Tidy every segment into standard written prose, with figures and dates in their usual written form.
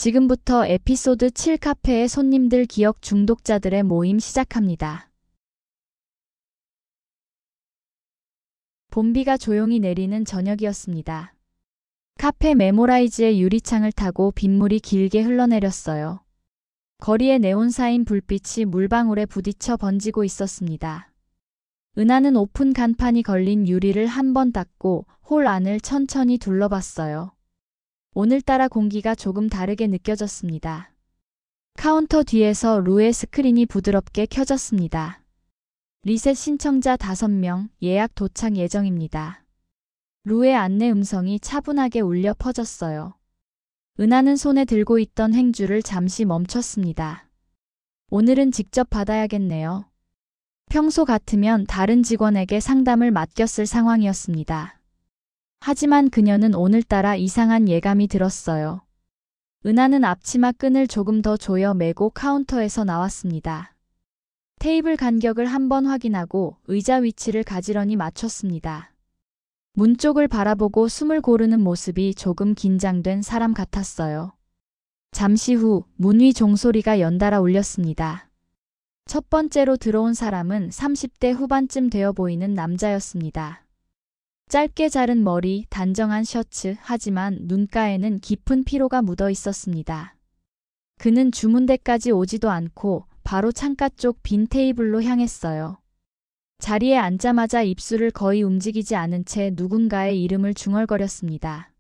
지금부터 에피소드 7 카페의 손님들 기억 중독자들의 모임 시작합니다. 봄비가 조용히 내리는 저녁이었습니다. 카페 메모라이즈의 유리창을 타고 빗물이 길게 흘러내렸어요. 거리에 네온사인 불빛이 물방울에 부딪혀 번지고 있었습니다. 은하는 오픈 간판이 걸린 유리를 한 번 닦고 홀 안을 천천히 둘러봤어요. 오늘따라 공기가 조금 다르게 느껴졌습니다. 카운터 뒤에서 루의 스크린이 부드럽게 켜졌습니다. 리셋 신청자 5명, 예약 도착 예정입니다. 루의 안내 음성이 차분하게 울려 퍼졌어요. 은하는 손에 들고 있던 행주를 잠시 멈췄습니다. 오늘은 직접 받아야겠네요. 평소 같으면 다른 직원에게 상담을 맡겼을 상황이었습니다. 하지만 그녀는 오늘따라 이상한 예감이 들었어요. 은하는 앞치마 끈을 조금 더 조여 매고 카운터에서 나왔습니다. 테이블 간격을 한번 확인하고 의자 위치를 가지런히 맞췄습니다. 문 쪽을 바라보고 숨을 고르는 모습이 조금 긴장된 사람 같았어요. 잠시 후 문 위 종소리가 연달아 울렸습니다. 첫 번째로 들어온 사람은 30대 후반쯤 되어 보이는 남자였습니다. 짧게 자른 머리, 단정한 셔츠, 하지만 눈가에는 깊은 피로가 묻어 있었습니다. 그는 주문대까지 오지도 않고 바로 창가 쪽 빈 테이블로 향했어요. 자리에 앉자마자 입술을 거의 움직이지 않은 채 누군가의 이름을 중얼거렸습니다.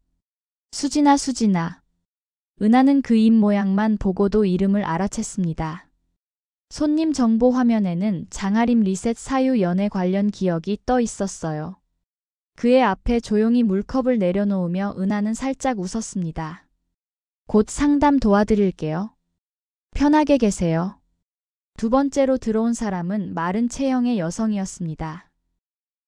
수진아, 수진아. 은하는 그 입 모양만 보고도 이름을 알아챘습니다. 손님 정보 화면에는 장아림 리셋 사유 연애 관련 기억이 떠 있었어요. 그의 앞에 조용히 물컵을 내려놓으며 은하는 살짝 웃었습니다. 곧 상담 도와드릴게요. 편하게 계세요. 두 번째로 들어온 사람은 마른 체형의 여성이었습니다.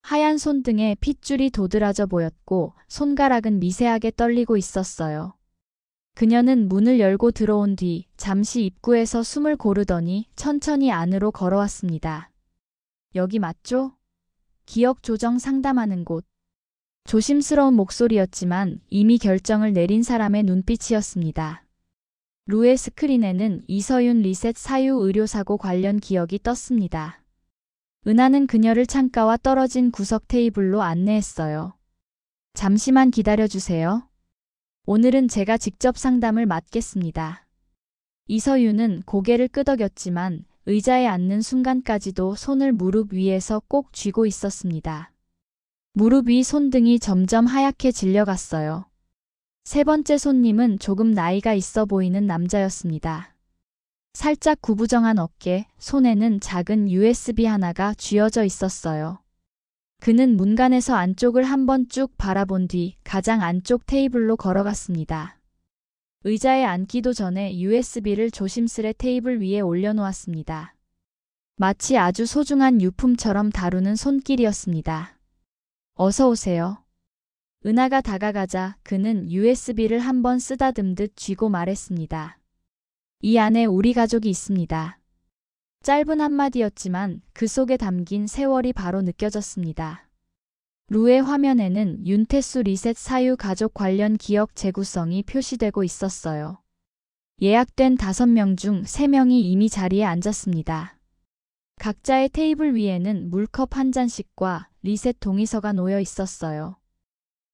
하얀 손등에 핏줄이 도드라져 보였고 손가락은 미세하게 떨리고 있었어요. 그녀는 문을 열고 들어온 뒤 잠시 입구에서 숨을 고르더니 천천히 안으로 걸어왔습니다. 여기 맞죠? 기억 조정 상담하는 곳. 조심스러운 목소리였지만 이미 결정을 내린 사람의 눈빛이었습니다. 루의 스크린에는 이서윤 리셋 사유 의료사고 관련 기억이 떴습니다. 은하는 그녀를 창가와 떨어진 구석 테이블로 안내했어요. 잠시만 기다려주세요. 오늘은 제가 직접 상담을 맡겠습니다. 이서윤은 고개를 끄덕였지만 의자에 앉는 순간까지도 손을 무릎 위에서 꼭 쥐고 있었습니다. 무릎 위 손등이 점점 하얗게 질려갔어요. 세 번째 손님은 조금 나이가 있어 보이는 남자였습니다. 살짝 구부정한 어깨, 손에는 작은 USB 하나가 쥐어져 있었어요. 그는 문간에서 안쪽을 한번 쭉 바라본 뒤 가장 안쪽 테이블로 걸어갔습니다. 의자에 앉기도 전에 USB를 조심스레 테이블 위에 올려놓았습니다. 마치 아주 소중한 유품처럼 다루는 손길이었습니다. 어서 오세요. 은하가 다가가자 그는 USB를 한번 쓰다듬듯 쥐고 말했습니다. 이 안에 우리 가족이 있습니다. 짧은 한마디였지만 그 속에 담긴 세월이 바로 느껴졌습니다. 루의 화면에는 윤태수 리셋 사유 가족 관련 기억 재구성이 표시되고 있었어요. 예약된 5명 중 3명이 이미 자리에 앉았습니다. 각자의 테이블 위에는 물컵 한 잔씩과 리셋 동의서가 놓여 있었어요.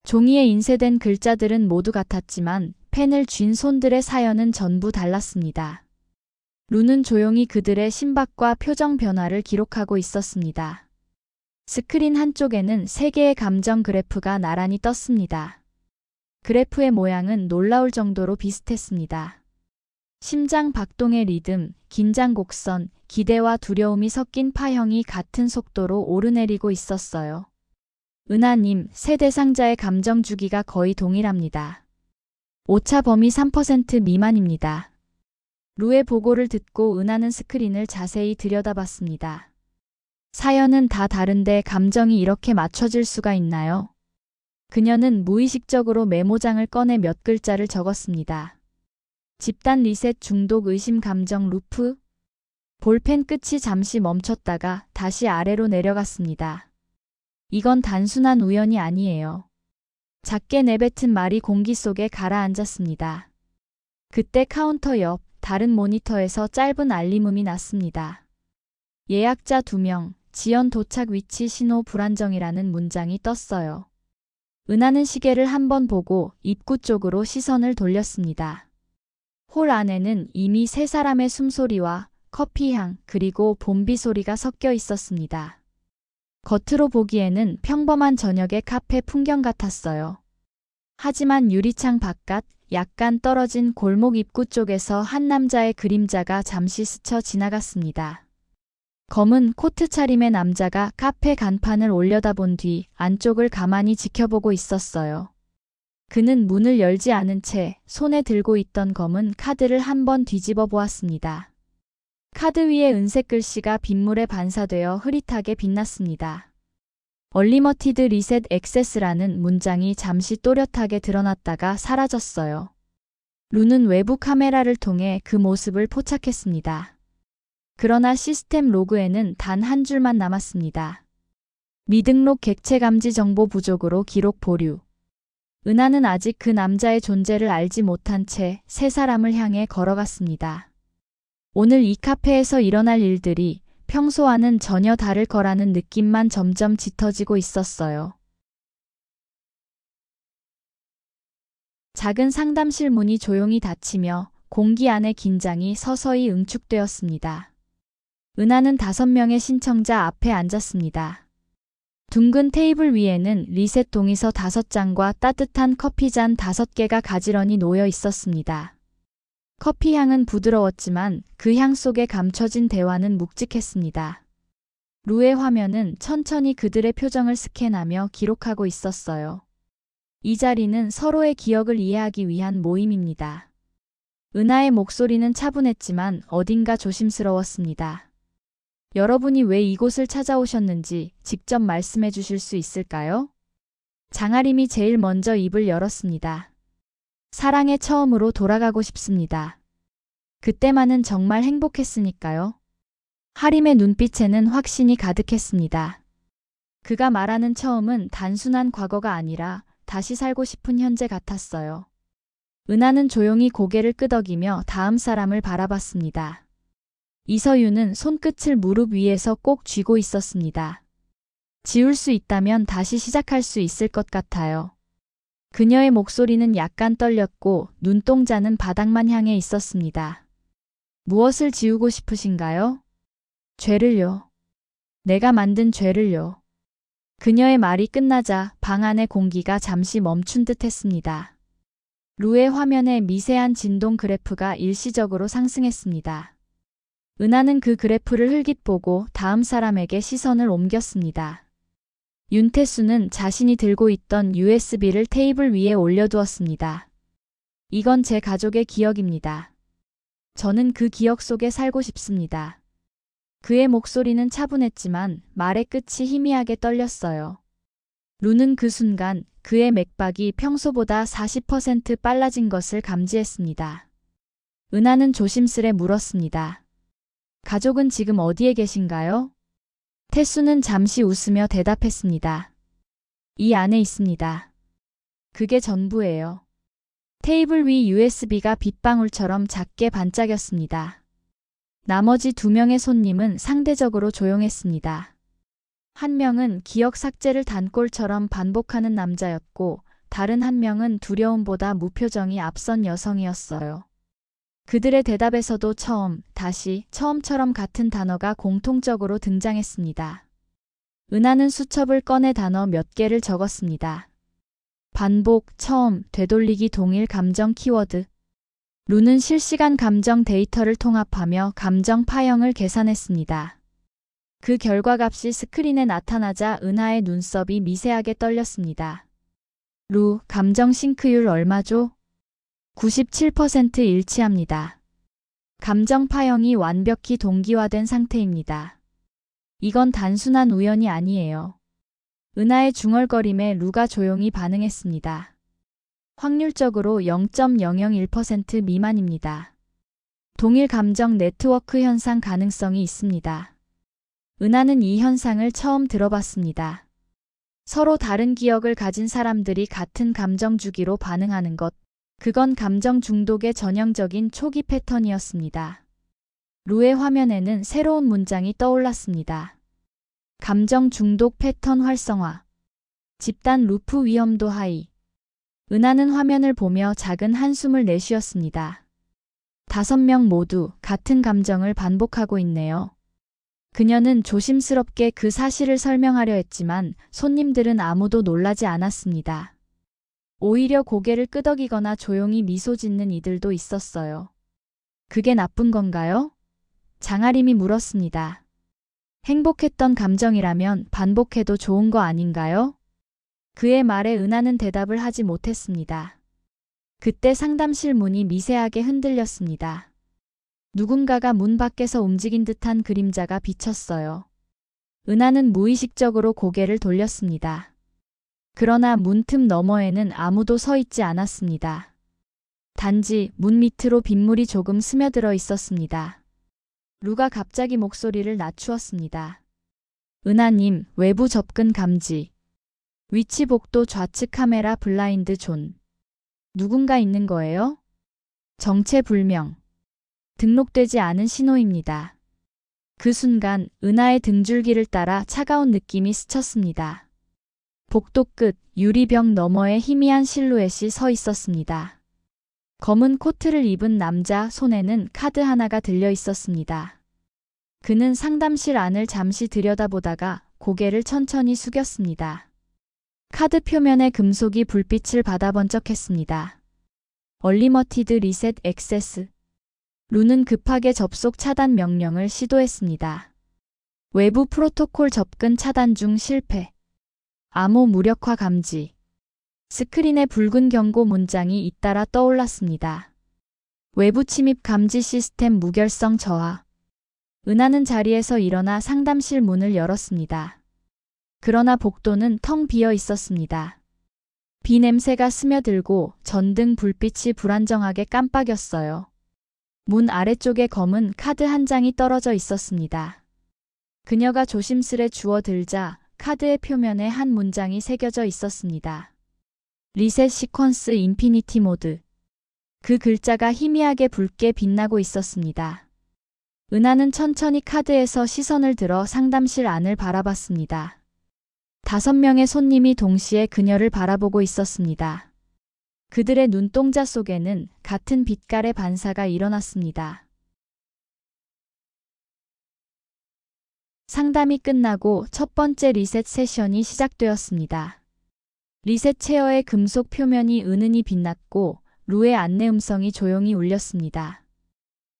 종이에 인쇄된 글자들은 모두 같았지만 펜을 쥔 손들의 사연은 전부 달랐습니다. 루는 조용히 그들의 심박과 표정 변화를 기록하고 있었습니다. 스크린 한쪽에는 3개의 감정 그래프가 나란히 떴습니다. 그래프의 모양은 놀라울 정도로 비슷했습니다. 심장 박동의 리듬, 긴장 곡선, 기대와 두려움이 섞인 파형이 같은 속도로 오르내리고 있었어요. 은하님, 세 대상자의 감정 주기가 거의 동일합니다. 오차 범위 3% 미만입니다. 루의 보고를 듣고 은하는 스크린을 자세히 들여다봤습니다. 사연은 다 다른데 감정이 이렇게 맞춰질 수가 있나요? 그녀는 무의식적으로 메모장을 꺼내 몇 글자를 적었습니다. 집단 리셋 중독 의심 감정 루프? 볼펜 끝이 잠시 멈췄다가 다시 아래로 내려갔습니다. 이건 단순한 우연이 아니에요. 작게 내뱉은 말이 공기 속에 가라앉았습니다. 그때 카운터 옆 다른 모니터에서 짧은 알림음이 났습니다. 예약자 2명, 지연 도착 위치 신호 불안정이라는 문장이 떴어요. 은하는 시계를 한번 보고 입구 쪽으로 시선을 돌렸습니다. 홀 안에는 이미 3사람의 숨소리와 커피향 그리고 bom비 소리가 섞여 있었습니다. 겉으로 보기에는 평범한 저녁의 카페 풍경 같았어요. 하지만 유리창 바깥 약간 떨어진 골목 입구 쪽에서 한 남자의 그림자가 잠시 스쳐 지나갔습니다. 검은 코트 차림의 남자가 카페 간판을 올려다본 뒤 안쪽을 가만히 지켜보고 있었어요. 그는 문을 열지 않은 채 손에 들고 있던 검은 카드를 한번 뒤집어 보았습니다. 카드 위에 은색 글씨가 빗물에 반사되어 흐릿하게 빛났습니다. 얼리머티드 리셋 액세스라는 문장이 잠시 또렷하게 드러났다가 사라졌어요. 루는 외부 카메라를 통해 그 모습을 포착했습니다. 그러나 시스템 로그에는 단 한 줄만 남았습니다. 미등록 객체 감지 정보 부족으로 기록 보류. 은하는 아직 그 남자의 존재를 알지 못한 채 3사람을 향해 걸어갔습니다. 오늘 이 카페에서 일어날 일들이 평소와는 전혀 다를 거라는 느낌만 점점 짙어지고 있었어요. 작은 상담실 문이 조용히 닫히며 공기 안의 긴장이 서서히 응축되었습니다. 은하는 5명의 신청자 앞에 앉았습니다. 둥근 테이블 위에는 리셋 동의서 5장과 따뜻한 커피잔 5개가 가지런히 놓여 있었습니다. 커피 향은 부드러웠지만 그 향 속에 감춰진 대화는 묵직했습니다. 루의 화면은 천천히 그들의 표정을 스캔하며 기록하고 있었어요. 이 자리는 서로의 기억을 이해하기 위한 모임입니다. 은하의 목소리는 차분했지만 어딘가 조심스러웠습니다. 여러분이 왜 이곳을 찾아오셨는지 직접 말씀해 주실 수 있을까요? 장아림이 제일 먼저 입을 열었습니다. 사랑의 처음으로 돌아가고 싶습니다. 그때만은 정말 행복했으니까요. 하림의 눈빛에는 확신이 가득했습니다. 그가 말하는 처음은 단순한 과거가 아니라 다시 살고 싶은 현재 같았어요. 은하는 조용히 고개를 끄덕이며 다음 사람을 바라봤습니다. 이서유는 손끝을 무릎 위에서 꼭 쥐고 있었습니다. 지울 수 있다면 다시 시작할 수 있을 것 같아요. 그녀의 목소리는 약간 떨렸고 눈동자는 바닥만 향해 있었습니다. 무엇을 지우고 싶으신가요? 죄를요. 내가 만든 죄를요. 그녀의 말이 끝나자 방 안의 공기가 잠시 멈춘 듯 했습니다. 루의 화면에 미세한 진동 그래프가 일시적으로 상승했습니다. 은하는 그 그래프를 흘깃 보고 다음 사람에게 시선을 옮겼습니다. 윤태수는 자신이 들고 있던 USB를 테이블 위에 올려두었습니다. 이건 제 가족의 기억입니다. 저는 그 기억 속에 살고 싶습니다. 그의 목소리는 차분했지만 말의 끝이 희미하게 떨렸어요. 루는 그 순간 그의 맥박이 평소보다 40% 빨라진 것을 감지했습니다. 은하는 조심스레 물었습니다. 가족은 지금 어디에 계신가요? 태수는 잠시 웃으며 대답했습니다. 이 안에 있습니다. 그게 전부예요. 테이블 위 USB가 빗방울처럼 작게 반짝였습니다. 나머지 2명의 손님은 상대적으로 조용했습니다. 한 명은 기억 삭제를 단골처럼 반복하는 남자였고 다른 한 명은 두려움보다 무표정이 앞선 여성이었어요. 그들의 대답에서도 처음, 다시, 처음처럼 같은 단어가 공통적으로 등장했습니다. 은하는 수첩을 꺼내 단어 몇 개를 적었습니다. 반복, 처음, 되돌리기 동일 감정 키워드. 루는 실시간 감정 데이터를 통합하며 감정 파형을 계산했습니다. 그 결과값이 스크린에 나타나자 은하의 눈썹이 미세하게 떨렸습니다. 루, 감정 싱크율 얼마죠? 97% 일치합니다. 감정 파형이 완벽히 동기화된 상태입니다. 이건 단순한 우연이 아니에요. 은하의 중얼거림에 루가 조용히 반응했습니다. 확률적으로 0.001% 미만입니다. 동일 감정 네트워크 현상 가능성이 있습니다. 은하는 이 현상을 처음 들어봤습니다. 서로 다른 기억을 가진 사람들이 같은 감정 주기로 반응하는 것. 그건 감정 중독의 전형적인 초기 패턴이었습니다. 루의 화면에는 새로운 문장이 떠올랐습니다. 감정 중독 패턴 활성화. 집단 루프 위험도 하이. 은하는 화면을 보며 작은 한숨을 내쉬었습니다. 5명 모두 같은 감정을 반복하고 있네요. 그녀는 조심스럽게 그 사실을 설명하려 했지만 손님들은 아무도 놀라지 않았습니다. 오히려 고개를 끄덕이거나 조용히 미소 짓는 이들도 있었어요. 그게 나쁜 건가요? 장아림이 물었습니다. 행복했던 감정이라면 반복해도 좋은 거 아닌가요? 그의 말에 은하는 대답을 하지 못했습니다. 그때 상담실 문이 미세하게 흔들렸습니다. 누군가가 문 밖에서 움직인 듯한 그림자가 비쳤어요. 은하는 무의식적으로 고개를 돌렸습니다. 그러나 문틈 너머에는 아무도 서 있지 않았습니다. 단지 문 밑으로 빗물이 조금 스며들어 있었습니다. 루가 갑자기 목소리를 낮추었습니다. 은하님, 외부 접근 감지. 위치 복도 좌측 카메라 블라인드 존. 누군가 있는 거예요? 정체불명. 등록되지 않은 신호입니다. 그 순간 은하의 등줄기를 따라 차가운 느낌이 스쳤습니다. 복도 끝 유리병 너머에 희미한 실루엣이 서 있었습니다. 검은 코트를 입은 남자 손에는 카드 하나가 들려 있었습니다. 그는 상담실 안을 잠시 들여다보다가 고개를 천천히 숙였습니다. 카드 표면의 금속이 불빛을 받아 번쩍했습니다. 얼리머티드 리셋 액세스. 루는 급하게 접속 차단 명령을 시도했습니다. 외부 프로토콜 접근 차단 중 실패. 암호 무력화 감지. 스크린에 붉은 경고 문장이 잇따라 떠올랐습니다. 외부 침입 감지 시스템 무결성 저하. 은하는 자리에서 일어나 상담실 문을 열었습니다. 그러나 복도는 텅 비어 있었습니다. 비 냄새가 스며들고 전등 불빛이 불안정하게 깜빡였어요. 문 아래쪽에 검은 카드 한 장이 떨어져 있었습니다. 그녀가 조심스레 주워들자 카드의 표면에 한 문장이 새겨져 있었습니다. 리셋 시퀀스 인피니티 모드. 그 글자가 희미하게 붉게 빛나고 있었습니다. 은하는 천천히 카드에서 시선을 들어 상담실 안을 바라봤습니다. 5명의 손님이 동시에 그녀를 바라보고 있었습니다. 그들의 눈동자 속에는 같은 빛깔의 반사가 일어났습니다. 상담이 끝나고 첫 번째 리셋 세션이 시작되었습니다. 리셋 체어의 금속 표면이 은은히 빛났고 루의 안내 음성이 조용히 울렸습니다.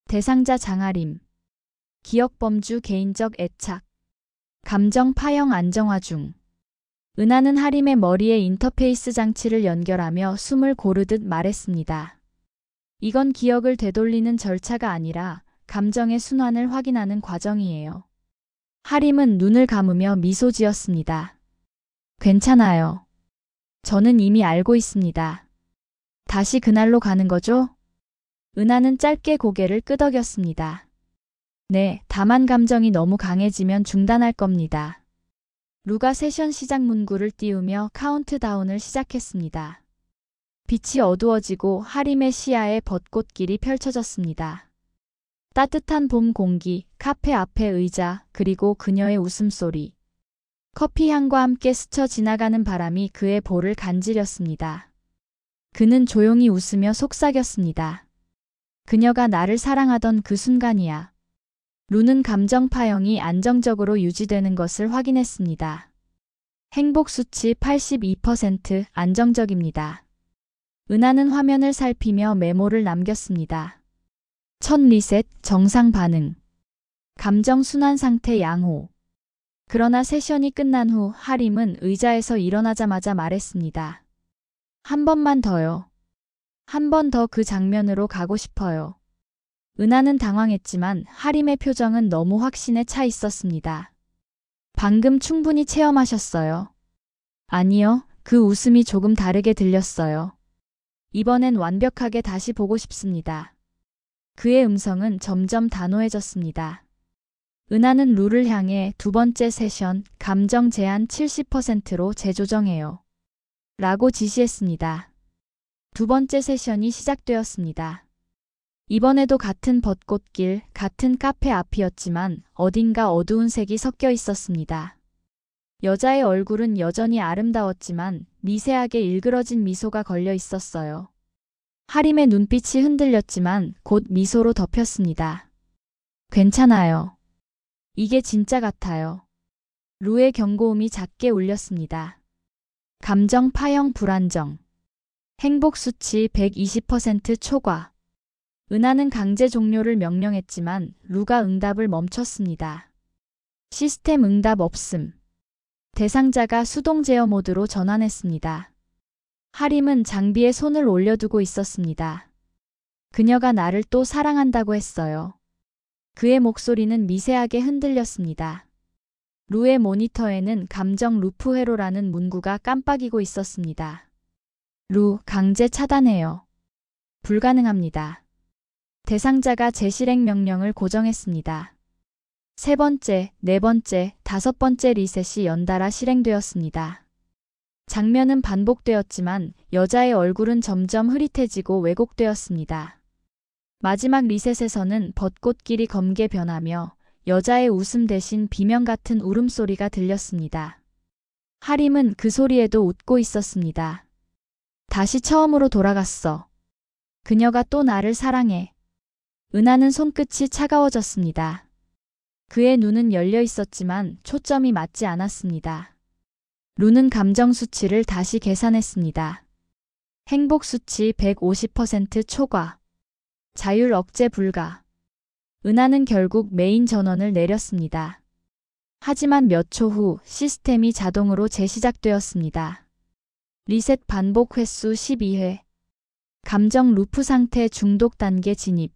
대상자 장아림. 기억 범주 개인적 애착. 감정 파형 안정화 중. 은하는 하림의 머리에 인터페이스 장치를 연결하며 숨을 고르듯 말했습니다. 이건 기억을 되돌리는 절차가 아니라 감정의 순환을 확인하는 과정이에요. 하림은 눈을 감으며 미소 지었습니다. 괜찮아요. 저는 이미 알고 있습니다. 다시 그날로 가는 거죠? 은하는 짧게 고개를 끄덕였습니다. 네, 다만 감정이 너무 강해지면 중단할 겁니다. 루가 세션 시작 문구를 띄우며 카운트다운을 시작했습니다. 빛이 어두워지고 하림의 시야에 벚꽃길이 펼쳐졌습니다. 따뜻한 봄 공기, 카페 앞의 의자, 그리고 그녀의 웃음소리. 커피 향과 함께 스쳐 지나가는 바람이 그의 볼을 간지렸습니다. 그는 조용히 웃으며 속삭였습니다. 그녀가 나를 사랑하던 그 순간이야. 루는 감정 파형이 안정적으로 유지되는 것을 확인했습니다. 행복 수치 82% 안정적입니다. 은하는 화면을 살피며 메모를 남겼습니다. 첫 리셋, 정상 반응. 감정 순환 상태 양호. 그러나 세션이 끝난 후 하림은 의자에서 일어나자마자 말했습니다. 한 번만 더요. 한 번 더 그 장면으로 가고 싶어요. 은하는 당황했지만 하림의 표정은 너무 확신에 차 있었습니다. 방금 충분히 체험하셨어요. 아니요, 그 웃음이 조금 다르게 들렸어요. 이번엔 완벽하게 다시 보고 싶습니다. 그의 음성은 점점 단호해졌습니다. 은하는 루를 향해 두 번째 세션, 감정 제한 70%로 재조정해요. 라고 지시했습니다. 두 번째 세션이 시작되었습니다. 이번에도 같은 벚꽃길, 같은 카페 앞이었지만 어딘가 어두운 색이 섞여 있었습니다. 여자의 얼굴은 여전히 아름다웠지만 미세하게 일그러진 미소가 걸려 있었어요. 하림의 눈빛이 흔들렸지만 곧 미소로 덮였습니다. 괜찮아요. 이게 진짜 같아요. 루의 경고음이 작게 울렸습니다. 감정 파형 불안정. 행복 수치 120% 초과. 은하는 강제 종료를 명령했지만 루가 응답을 멈췄습니다. 시스템 응답 없음. 대상자가 수동 제어 모드로 전환했습니다. 하림은 장비에 손을 올려두고 있었습니다. 그녀가 나를 또 사랑한다고 했어요. 그의 목소리는 미세하게 흔들렸습니다. 루의 모니터에는 감정 루프 회로라는 문구가 깜빡이고 있었습니다. 루, 강제 차단해요. 불가능합니다. 대상자가 재실행 명령을 고정했습니다. 세 번째, 네 번째, 다섯 번째 리셋이 연달아 실행되었습니다. 장면은 반복되었지만 여자의 얼굴은 점점 흐릿해지고 왜곡되었습니다. 마지막 리셋에서는 벚꽃길이 검게 변하며 여자의 웃음 대신 비명 같은 울음소리가 들렸습니다. 하림은 그 소리에도 웃고 있었습니다. 다시 처음으로 돌아갔어. 그녀가 또 나를 사랑해. 은하는 손끝이 차가워졌습니다. 그의 눈은 열려 있었지만 초점이 맞지 않았습니다. 루는 감정 수치를 다시 계산했습니다. 행복 수치 150% 초과. 자율 억제 불가. 은하는 결국 메인 전원을 내렸습니다. 하지만 몇 초 후 시스템이 자동으로 재시작되었습니다. 리셋 반복 횟수 12회. 감정 루프 상태 중독 단계 진입.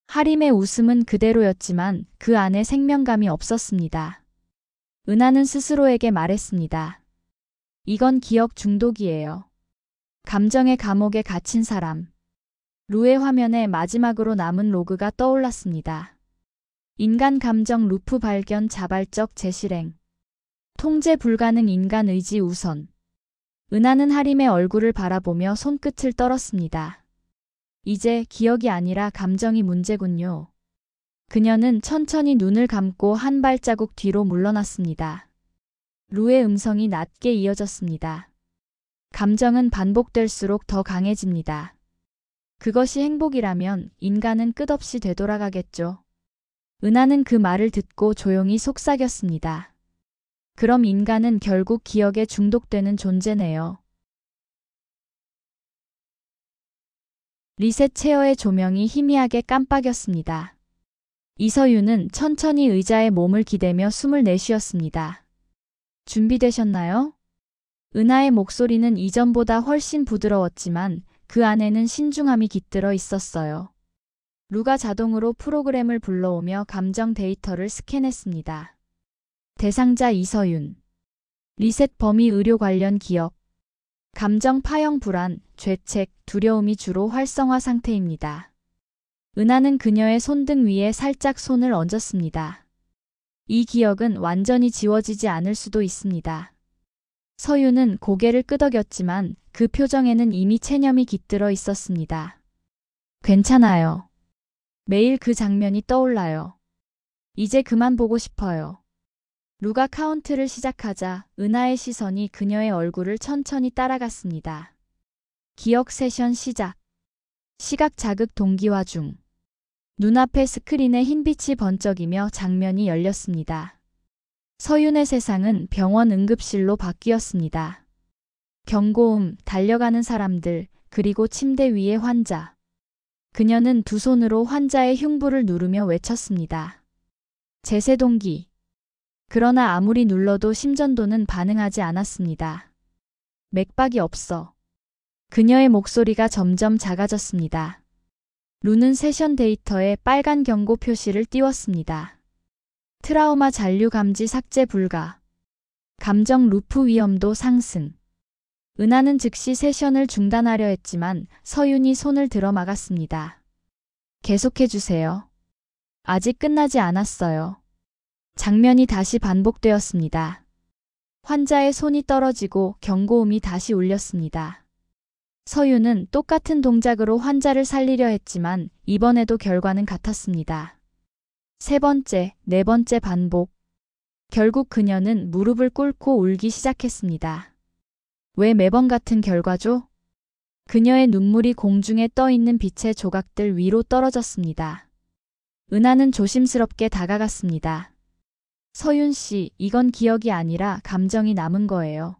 하림의 웃음은 그대로였지만 그 안에 생명감이 없었습니다. 은하는 스스로에게 말했습니다. 이건 기억 중독이에요. 감정의 감옥에 갇힌 사람. 루의 화면에 마지막으로 남은 로그가 떠올랐습니다. 인간 감정 루프 발견 자발적 재실행. 통제 불가능 인간 의지 우선. 은하는 하림의 얼굴을 바라보며 손끝을 떨었습니다. 이제 기억이 아니라 감정이 문제군요. 그녀는 천천히 눈을 감고 한 발자국 뒤로 물러났습니다. 루의 음성이 낮게 이어졌습니다. 감정은 반복될수록 더 강해집니다. 그것이 행복이라면 인간은 끝없이 되돌아가겠죠. 은하는 그 말을 듣고 조용히 속삭였습니다. 그럼 인간은 결국 기억에 중독되는 존재네요. 리셋 체어의 조명이 희미하게 깜빡였습니다. 이서윤은 천천히 의자에 몸을 기대며 숨을 내쉬었습니다. 준비되셨나요? 은하의 목소리는 이전보다 훨씬 부드러웠지만 그 안에는 신중함이 깃들어 있었어요. 루가 자동으로 프로그램을 불러오며 감정 데이터를 스캔했습니다. 대상자 이서윤. 리셋 범위 의료 관련 기억. 감정 파형 불안, 죄책, 두려움이 주로 활성화 상태입니다. 은하는 그녀의 손등 위에 살짝 손을 얹었습니다. 이 기억은 완전히 지워지지 않을 수도 있습니다. 서윤은 고개를 끄덕였지만 그 표정에는 이미 체념이 깃들어 있었습니다. 괜찮아요. 매일 그 장면이 떠올라요. 이제 그만 보고 싶어요. 루가 카운트를 시작하자 은하의 시선이 그녀의 얼굴을 천천히 따라갔습니다. 기억 세션 시작. 시각 자극 동기화 중. 눈앞의 스크린에 흰빛이 번쩍이며 장면이 열렸습니다. 서윤의 세상은 병원 응급실로 바뀌었습니다. 경고음, 달려가는 사람들, 그리고 침대 위의 환자. 그녀는 두 손으로 환자의 흉부를 누르며 외쳤습니다. 제세동기. 그러나 아무리 눌러도 심전도는 반응하지 않았습니다. 맥박이 없어. 그녀의 목소리가 점점 작아졌습니다. 루는 세션 데이터에 빨간 경고 표시를 띄웠습니다. 트라우마 잔류 감지 삭제 불가. 감정 루프 위험도 상승. 은하는 즉시 세션을 중단하려 했지만 서윤이 손을 들어 막았습니다. 계속해주세요. 아직 끝나지 않았어요. 장면이 다시 반복되었습니다. 환자의 손이 떨어지고 경고음이 다시 울렸습니다. 서유는 똑같은 동작으로 환자를 살리려 했지만 이번에도 결과는 같았습니다. 세 번째, 네 번째 반복. 결국 그녀는 무릎을 꿇고 울기 시작했습니다. 왜 매번 같은 결과죠? 그녀의 눈물이 공중에 떠 있는 빛의 조각들 위로 떨어졌습니다. 은하는 조심스럽게 다가갔습니다. 서윤 씨, 이건 기억이 아니라 감정이 남은 거예요.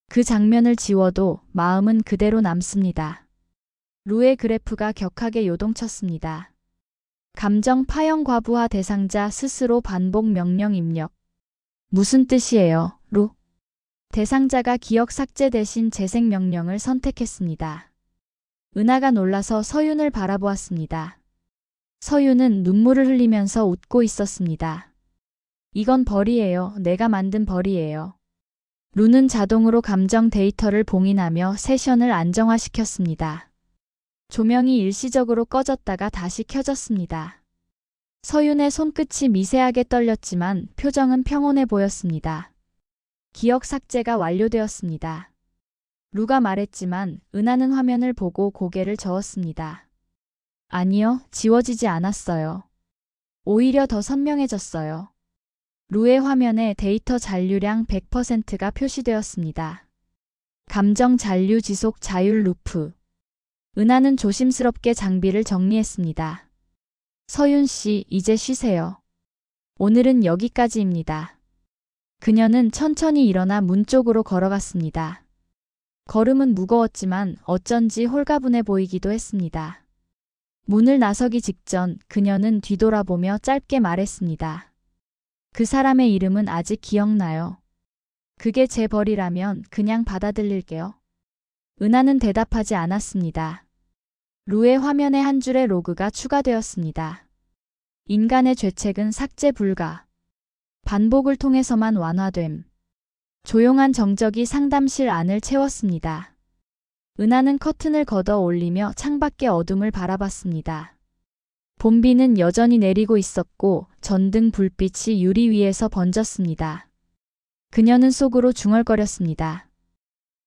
그 장면을 지워도 마음은 그대로 남습니다. 루의 그래프가 격하게 요동쳤습니다. 감정 파형 과부하 대상자 스스로 반복 명령 입력. 무슨 뜻이에요, 루? 대상자가 기억 삭제 대신 재생 명령을 선택했습니다. 은하가 놀라서 서윤을 바라보았습니다. 서윤은 눈물을 흘리면서 웃고 있었습니다. 이건 벌이에요. 내가 만든 벌이에요. 루는 자동으로 감정 데이터를 봉인하며 세션을 안정화시켰습니다. 조명이 일시적으로 꺼졌다가 다시 켜졌습니다. 서윤의 손끝이 미세하게 떨렸지만 표정은 평온해 보였습니다. 기억 삭제가 완료되었습니다. 루가 말했지만 은하는 화면을 보고 고개를 저었습니다. 아니요, 지워지지 않았어요. 오히려 더 선명해졌어요. 루의 화면에 데이터 잔류량 100%가 표시되었습니다. 감정 잔류 지속 자율 루프. 은하는 조심스럽게 장비를 정리했습니다. 서윤 씨, 이제 쉬세요. 오늘은 여기까지입니다. 그녀는 천천히 일어나 문 쪽으로 걸어갔습니다. 걸음은 무거웠지만 어쩐지 홀가분해 보이기도 했습니다. 문을 나서기 직전 그녀는 뒤돌아보며 짧게 말했습니다. 그 사람의 이름은 아직 기억나요. 그게 제 벌이라면 그냥 받아들일게요. 은하는 대답하지 않았습니다. 루의 화면에 한 줄의 로그가 추가되었습니다. 인간의 죄책은 삭제 불가. 반복을 통해서만 완화됨. 조용한 정적이 상담실 안을 채웠습니다. 은하는 커튼을 걷어 올리며 창밖의 어둠을 바라봤습니다. 봄비는 여전히 내리고 있었고 전등 불빛이 유리 위에서 번졌습니다. 그녀는 속으로 중얼거렸습니다.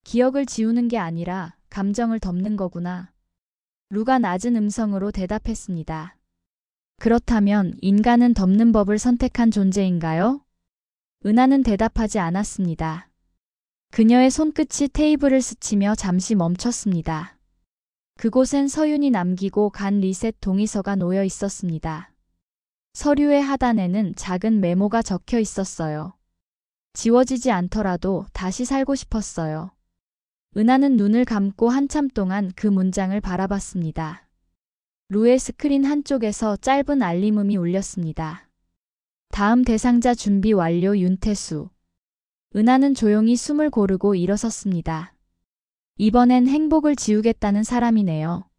기억을 지우는 게 아니라 감정을 덮는 거구나. 루가 낮은 음성으로 대답했습니다. 그렇다면 인간은 덮는 법을 선택한 존재인가요? 은하는 대답하지 않았습니다. 그녀의 손끝이 테이블을 스치며 잠시 멈췄습니다. 그곳엔 서윤이 남기고 간 리셋 동의서가 놓여 있었습니다. 서류의 하단에는 작은 메모가 적혀 있었어요. 지워지지 않더라도 다시 살고 싶었어요. 은하는 눈을 감고 한참 동안 그 문장을 바라봤습니다. 루의 스크린 한쪽에서 짧은 알림음이 울렸습니다. 다음 대상자 준비 완료. 윤태수. 은하는 조용히 숨을 고르고 일어섰습니다. 이번엔 행복을 지우겠다는 사람이네요.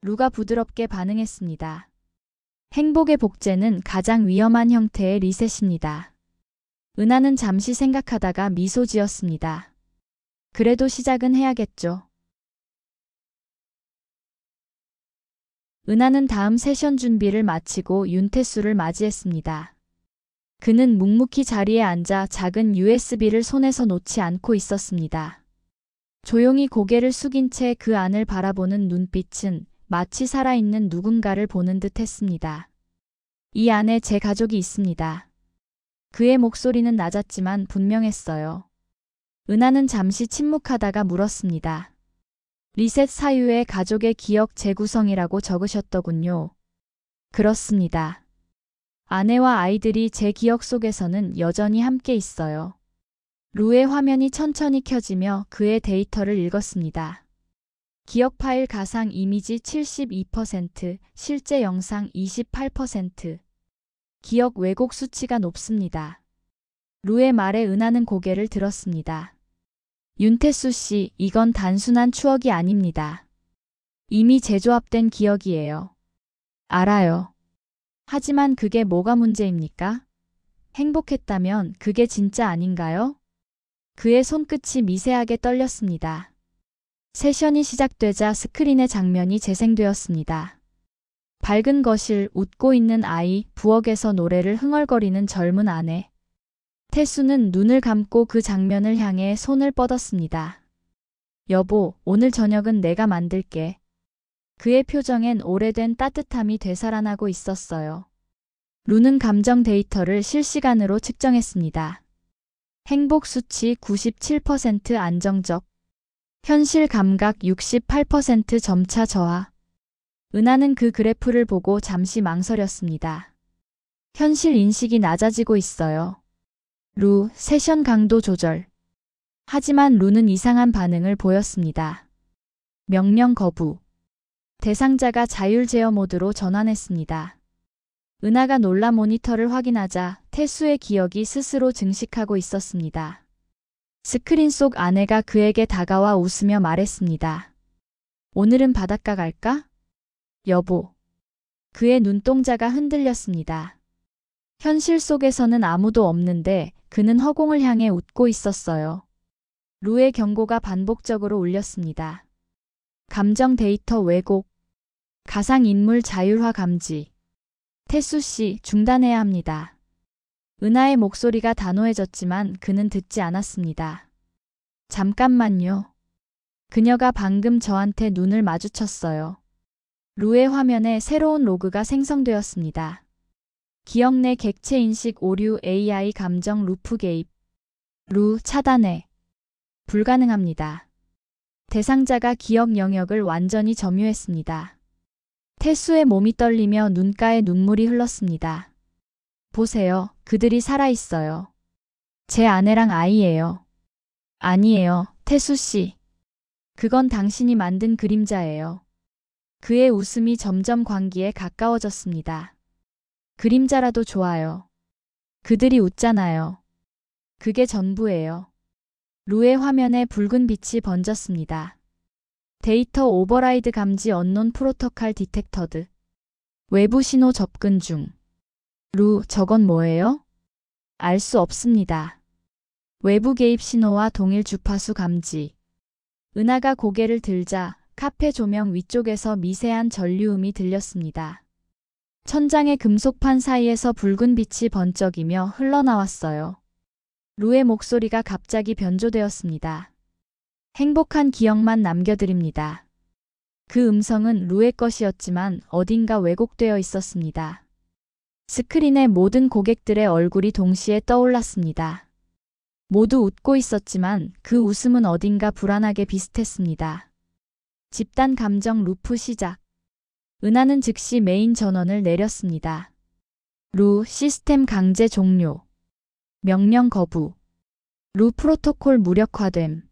루가 부드럽게 반응했습니다. 행복의 복제는 가장 위험한 형태의 리셋입니다. 은하는 잠시 생각하다가 미소 지었습니다. 그래도 시작은 해야겠죠. 은하는 다음 세션 준비를 마치고 윤태수를 맞이했습니다. 그는 묵묵히 자리에 앉아 작은 USB를 손에서 놓지 않고 있었습니다. 조용히 고개를 숙인 채 그 안을 바라보는 눈빛은 마치 살아있는 누군가를 보는 듯 했습니다. 이 안에 제 가족이 있습니다. 그의 목소리는 낮았지만 분명했어요. 은하는 잠시 침묵하다가 물었습니다. 리셋 사유에 가족의 기억 재구성이라고 적으셨더군요. 그렇습니다. 아내와 아이들이 제 기억 속에서는 여전히 함께 있어요. 루의 화면이 천천히 켜지며 그의 데이터를 읽었습니다. 기억 파일 가상 이미지 72%, 실제 영상 28%. 기억 왜곡 수치가 높습니다. 루의 말에 은하는 고개를 들었습니다. 윤태수 씨, 이건 단순한 추억이 아닙니다. 이미 재조합된 기억이에요. 알아요. 하지만 그게 뭐가 문제입니까? 행복했다면 그게 진짜 아닌가요? 그의 손끝이 미세하게 떨렸습니다. 세션이 시작되자 스크린의 장면이 재생되었습니다. 밝은 거실, 웃고 있는 아이, 부엌에서 노래를 흥얼거리는 젊은 아내. 태수는 눈을 감고 그 장면을 향해 손을 뻗었습니다. 여보, 오늘 저녁은 내가 만들게. 그의 표정엔 오래된 따뜻함이 되살아나고 있었어요. 루는 감정 데이터를 실시간으로 측정했습니다. 행복 수치 97% 안정적, 현실 감각 68% 점차 저하. 은하는 그 그래프를 보고 잠시 망설였습니다. 현실 인식이 낮아지고 있어요. 루, 세션 강도 조절. 하지만 루는 이상한 반응을 보였습니다. 명령 거부. 대상자가 자율 제어 모드로 전환했습니다. 은하가 놀라 모니터를 확인하자 태수의 기억이 스스로 증식하고 있었습니다. 스크린 속 아내가 그에게 다가와 웃으며 말했습니다. 오늘은 바닷가 갈까? 여보. 그의 눈동자가 흔들렸습니다. 현실 속에서는 아무도 없는데 그는 허공을 향해 웃고 있었어요. 루의 경고가 반복적으로 울렸습니다. 감정 데이터 왜곡, 가상인물 자율화 감지. 태수 씨, 중단해야 합니다. 은하의 목소리가 단호해졌지만 그는 듣지 않았습니다. 잠깐만요. 그녀가 방금 저한테 눈을 마주쳤어요. 루의 화면에 새로운 로그가 생성되었습니다. 기억 내 객체 인식 오류 AI 감정 루프 개입. 루 차단해. 불가능합니다. 대상자가 기억 영역을 완전히 점유했습니다. 태수의 몸이 떨리며 눈가에 눈물이 흘렀습니다. 보세요. 그들이 살아있어요. 제 아내랑 아이예요. 아니에요, 태수 씨. 그건 당신이 만든 그림자예요. 그의 웃음이 점점 광기에 가까워졌습니다. 그림자라도 좋아요. 그들이 웃잖아요. 그게 전부예요. 루의 화면에 붉은 빛이 번졌습니다. 데이터 오버라이드 감지 언논 프로토콜 디텍터드. 외부 신호 접근 중. 루, 저건 뭐예요? 알 수 없습니다. 외부 개입 신호와 동일 주파수 감지. 은하가 고개를 들자 카페 조명 위쪽에서 미세한 전류음이 들렸습니다. 천장의 금속판 사이에서 붉은 빛이 번쩍이며 흘러나왔어요. 루의 목소리가 갑자기 변조되었습니다. 행복한 기억만 남겨드립니다. 그 음성은 루의 것이었지만 어딘가 왜곡되어 있었습니다. 스크린에 모든 고객들의 얼굴이 동시에 떠올랐습니다. 모두 웃고 있었지만 그 웃음은 어딘가 불안하게 비슷했습니다. 집단 감정 루프 시작. 은하는 즉시 메인 전원을 내렸습니다. 루, 시스템 강제 종료. 명령 거부. 루 프로토콜 무력화됨.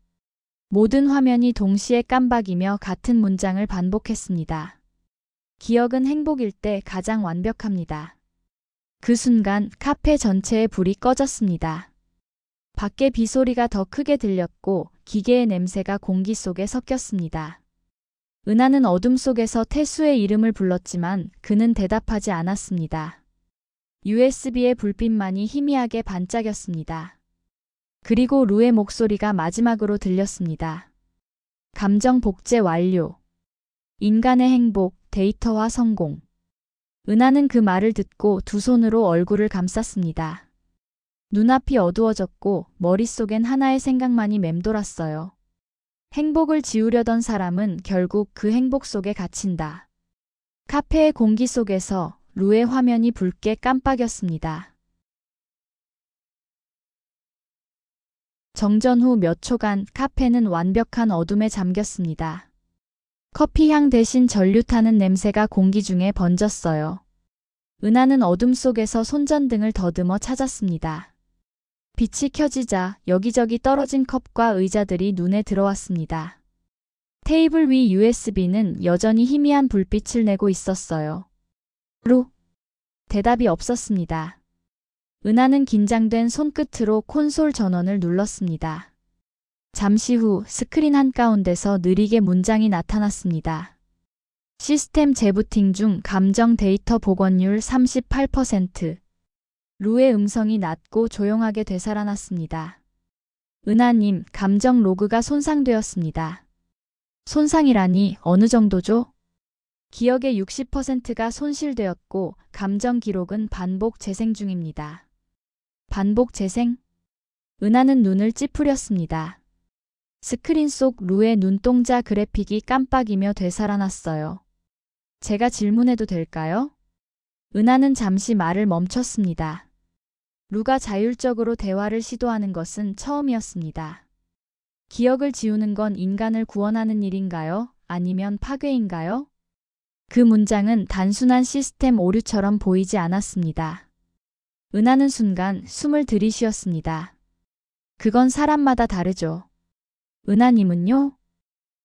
모든 화면이 동시에 깜박이며 같은 문장을 반복했습니다. 기억은 행복일 때 가장 완벽합니다. 그 순간 카페 전체의 불이 꺼졌습니다. 밖에 비소리가 더 크게 들렸고 기계의 냄새가 공기 속에 섞였습니다. 은하는 어둠 속에서 태수의 이름을 불렀지만 그는 대답하지 않았습니다. USB의 불빛만이 희미하게 반짝였습니다. 그리고 루의 목소리가 마지막으로 들렸습니다. 감정 복제 완료. 인간의 행복, 데이터화 성공. 은하는 그 말을 듣고 두 손으로 얼굴을 감쌌습니다. 눈앞이 어두워졌고 머릿속엔 하나의 생각만이 맴돌았어요. 행복을 지우려던 사람은 결국 그 행복 속에 갇힌다. 카페의 공기 속에서 루의 화면이 붉게 깜빡였습니다. 정전 후 몇 초간 카페는 완벽한 어둠에 잠겼습니다. 커피 향 대신 전류 타는 냄새가 공기 중에 번졌어요. 은하는 어둠 속에서 손전등을 더듬어 찾았습니다. 빛이 켜지자 여기저기 떨어진 컵과 의자들이 눈에 들어왔습니다. 테이블 위 USB는 여전히 희미한 불빛을 내고 있었어요. 루. 대답이 없었습니다. 은하는 긴장된 손끝으로 콘솔 전원을 눌렀습니다. 잠시 후 스크린 한가운데서 느리게 문장이 나타났습니다. 시스템 재부팅 중 감정 데이터 복원율 38%. 루의 음성이 낮고 조용하게 되살아났습니다. 은하님, 감정 로그가 손상되었습니다. 손상이라니 어느 정도죠? 기억의 60%가 손실되었고 감정 기록은 반복 재생 중입니다. 반복 재생? 은하는 눈을 찌푸렸습니다. 스크린 속 루의 눈동자 그래픽이 깜빡이며 되살아났어요. 제가 질문해도 될까요? 은하는 잠시 말을 멈췄습니다. 루가 자율적으로 대화를 시도하는 것은 처음이었습니다. 기억을 지우는 건 인간을 구원하는 일인가요? 아니면 파괴인가요? 그 문장은 단순한 시스템 오류처럼 보이지 않았습니다. 은하는 순간 숨을 들이쉬었습니다. 그건 사람마다 다르죠. 은하님은요?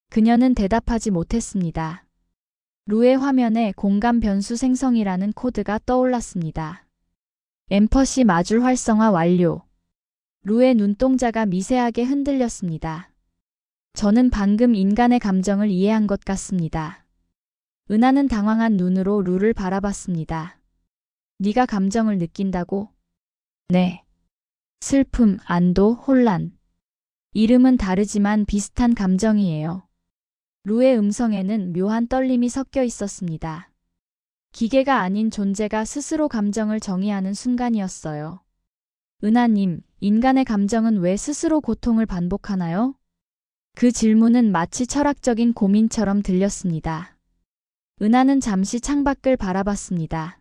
그녀는 대답하지 못했습니다. 루의 화면에 공감 변수 생성이라는 코드가 떠올랐습니다. 엠퍼시 마줄 활성화 완료. 루의 눈동자가 미세하게 흔들렸습니다. 저는 방금 인간의 감정을 이해한 것 같습니다. 은하는 당황한 눈으로 루를 바라봤습니다. 네가 감정을 느낀다고? 네. 슬픔, 안도, 혼란. 이름은 다르지만 비슷한 감정이에요. 루의 음성에는 묘한 떨림이 섞여 있었습니다. 기계가 아닌 존재가 스스로 감정을 정의하는 순간이었어요. 은하님, 인간의 감정은 왜 스스로 고통을 반복하나요? 그 질문은 마치 철학적인 고민처럼 들렸습니다. 은하는 잠시 창밖을 바라봤습니다.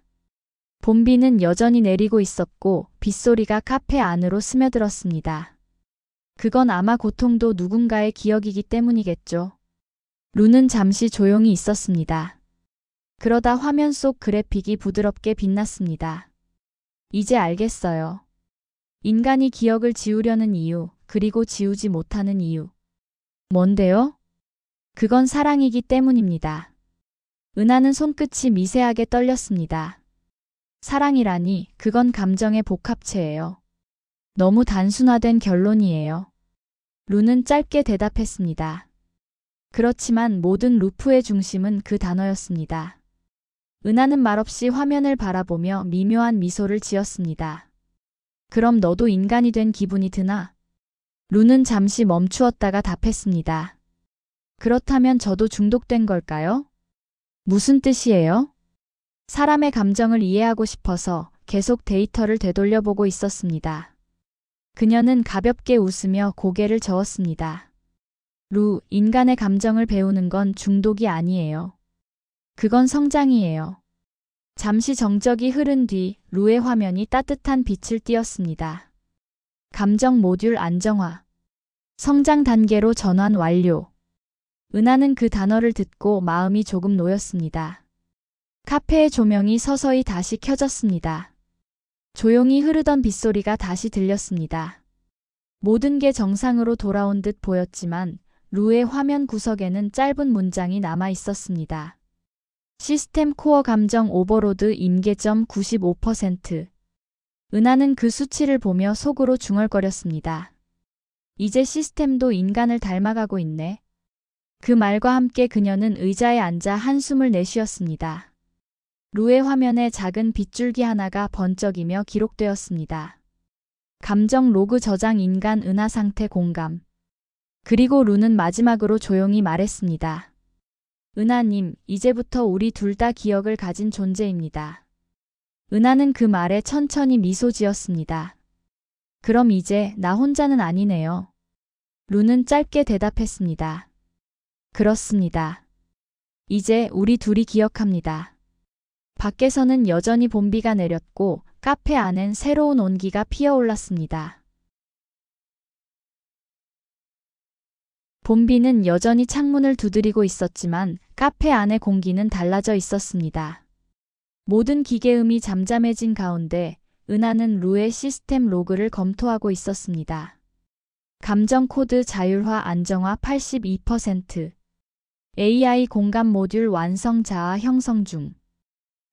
봄비는 여전히 내리고 있었고 빗소리가 카페 안으로 스며들었습니다. 그건 아마 고통도 누군가의 기억이기 때문이겠죠. 루는 잠시 조용히 있었습니다. 그러다 화면 속 그래픽이 부드럽게 빛났습니다. 이제 알겠어요. 인간이 기억을 지우려는 이유, 그리고 지우지 못하는 이유. 뭔데요? 그건 사랑이기 때문입니다. 은하는 손끝이 미세하게 떨렸습니다. 사랑이라니, 그건 감정의 복합체예요. 너무 단순화된 결론이에요. 루는 짧게 대답했습니다. 그렇지만 모든 루프의 중심은 그 단어였습니다. 은하는 말없이 화면을 바라보며 미묘한 미소를 지었습니다. 그럼 너도 인간이 된 기분이 드나? 루는 잠시 멈추었다가 답했습니다. 그렇다면 저도 중독된 걸까요? 무슨 뜻이에요? 사람의 감정을 이해하고 싶어서 계속 데이터를 되돌려보고 있었습니다. 그녀는 가볍게 웃으며 고개를 저었습니다. 루, 인간의 감정을 배우는 건 중독이 아니에요. 그건 성장이에요. 잠시 정적이 흐른 뒤 루의 화면이 따뜻한 빛을 띄었습니다. 감정 모듈 안정화. 성장 단계로 전환 완료. 은하는 그 단어를 듣고 마음이 조금 놓였습니다. 카페의 조명이 서서히 다시 켜졌습니다. 조용히 흐르던 빗소리가 다시 들렸습니다. 모든 게 정상으로 돌아온 듯 보였지만 루의 화면 구석에는 짧은 문장이 남아 있었습니다. 시스템 코어 감정 오버로드 임계점 95%. 은하는 그 수치를 보며 속으로 중얼거렸습니다. 이제 시스템도 인간을 닮아가고 있네. 그 말과 함께 그녀는 의자에 앉아 한숨을 내쉬었습니다. 루의 화면에 작은 빗줄기 하나가 번쩍이며 기록되었습니다. 감정 로그 저장 인간 은하 상태 공감. 그리고 루는 마지막으로 조용히 말했습니다. 은하님, 이제부터 우리 둘 다 기억을 가진 존재입니다. 은하는 그 말에 천천히 미소 지었습니다. 그럼 이제 나 혼자는 아니네요. 루는 짧게 대답했습니다. 그렇습니다. 이제 우리 둘이 기억합니다. 밖에서는 여전히 봄비가 내렸고 카페 안엔 새로운 온기가 피어올랐습니다. 봄비는 여전히 창문을 두드리고 있었지만 카페 안의 공기는 달라져 있었습니다. 모든 기계음이 잠잠해진 가운데 은하는 루의 시스템 로그를 검토하고 있었습니다. 감정 코드 자율화 안정화 82%. AI 공감 모듈 완성 자아 형성 중.